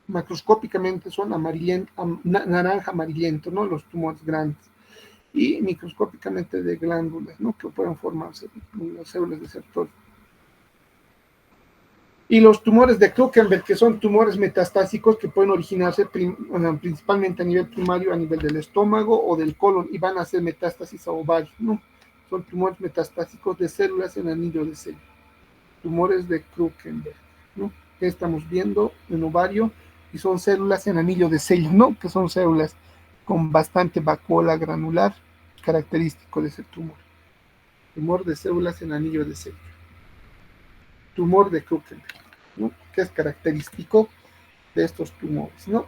A: Macroscópicamente son naranja amarillento, ¿no? Los tumores grandes. Y microscópicamente de glándulas, ¿no? Que pueden formarse en las células de Sertoli. Y los tumores de Krukenberg, que son tumores metastásicos que pueden originarse principalmente a nivel primario, a nivel del estómago o del colon, y van a hacer metástasis a ovario, ¿no? Son tumores metastásicos de células en anillo de sello. Tumores de Krukenberg, ¿no? Que estamos viendo en ovario, y son células en anillo de sello, ¿no? Que son células con bastante vacuola granular, característico de ese tumor. Tumor de células en anillo de sello. Tumor de Krukenberg, ¿no? Que es característico de estos tumores, ¿no?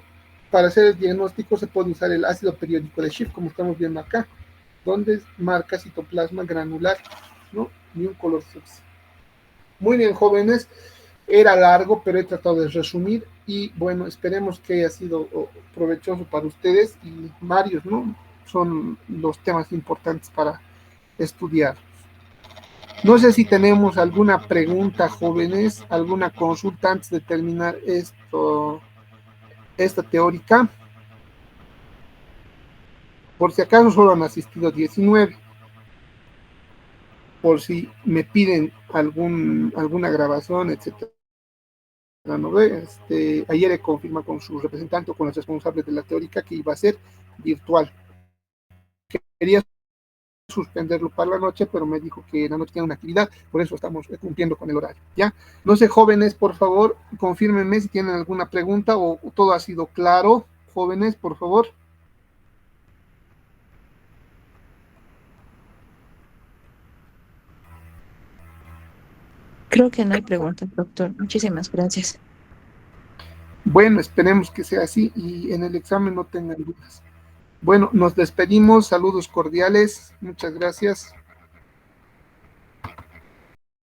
A: Para hacer el diagnóstico se puede usar el ácido periódico de Schiff, como estamos viendo acá, donde marca citoplasma granular, ¿no? Y un color fucsia. Muy bien, jóvenes, era largo, pero he tratado de resumir y bueno, esperemos que haya sido provechoso para ustedes y varios, ¿no? Son los temas importantes para estudiar. No sé si tenemos alguna pregunta, jóvenes, alguna consulta antes de terminar esta teórica. Por si acaso solo han asistido 19. Por si me piden alguna grabación, etcétera. ¿No ve? Ayer he confirmado con su representante o con los responsables de la teórica que iba a ser virtual. Quería suspenderlo para la noche, pero me dijo que la noche tiene una actividad, por eso estamos cumpliendo con el horario, ¿ya? No sé, jóvenes, por favor, confírmenme si tienen alguna pregunta o todo ha sido claro. jóvenes, por favor.
B: Creo que no hay preguntas, doctor. Muchísimas gracias.
A: Bueno, esperemos que sea así y en el examen no tengan dudas. Bueno, nos despedimos, saludos cordiales, muchas gracias.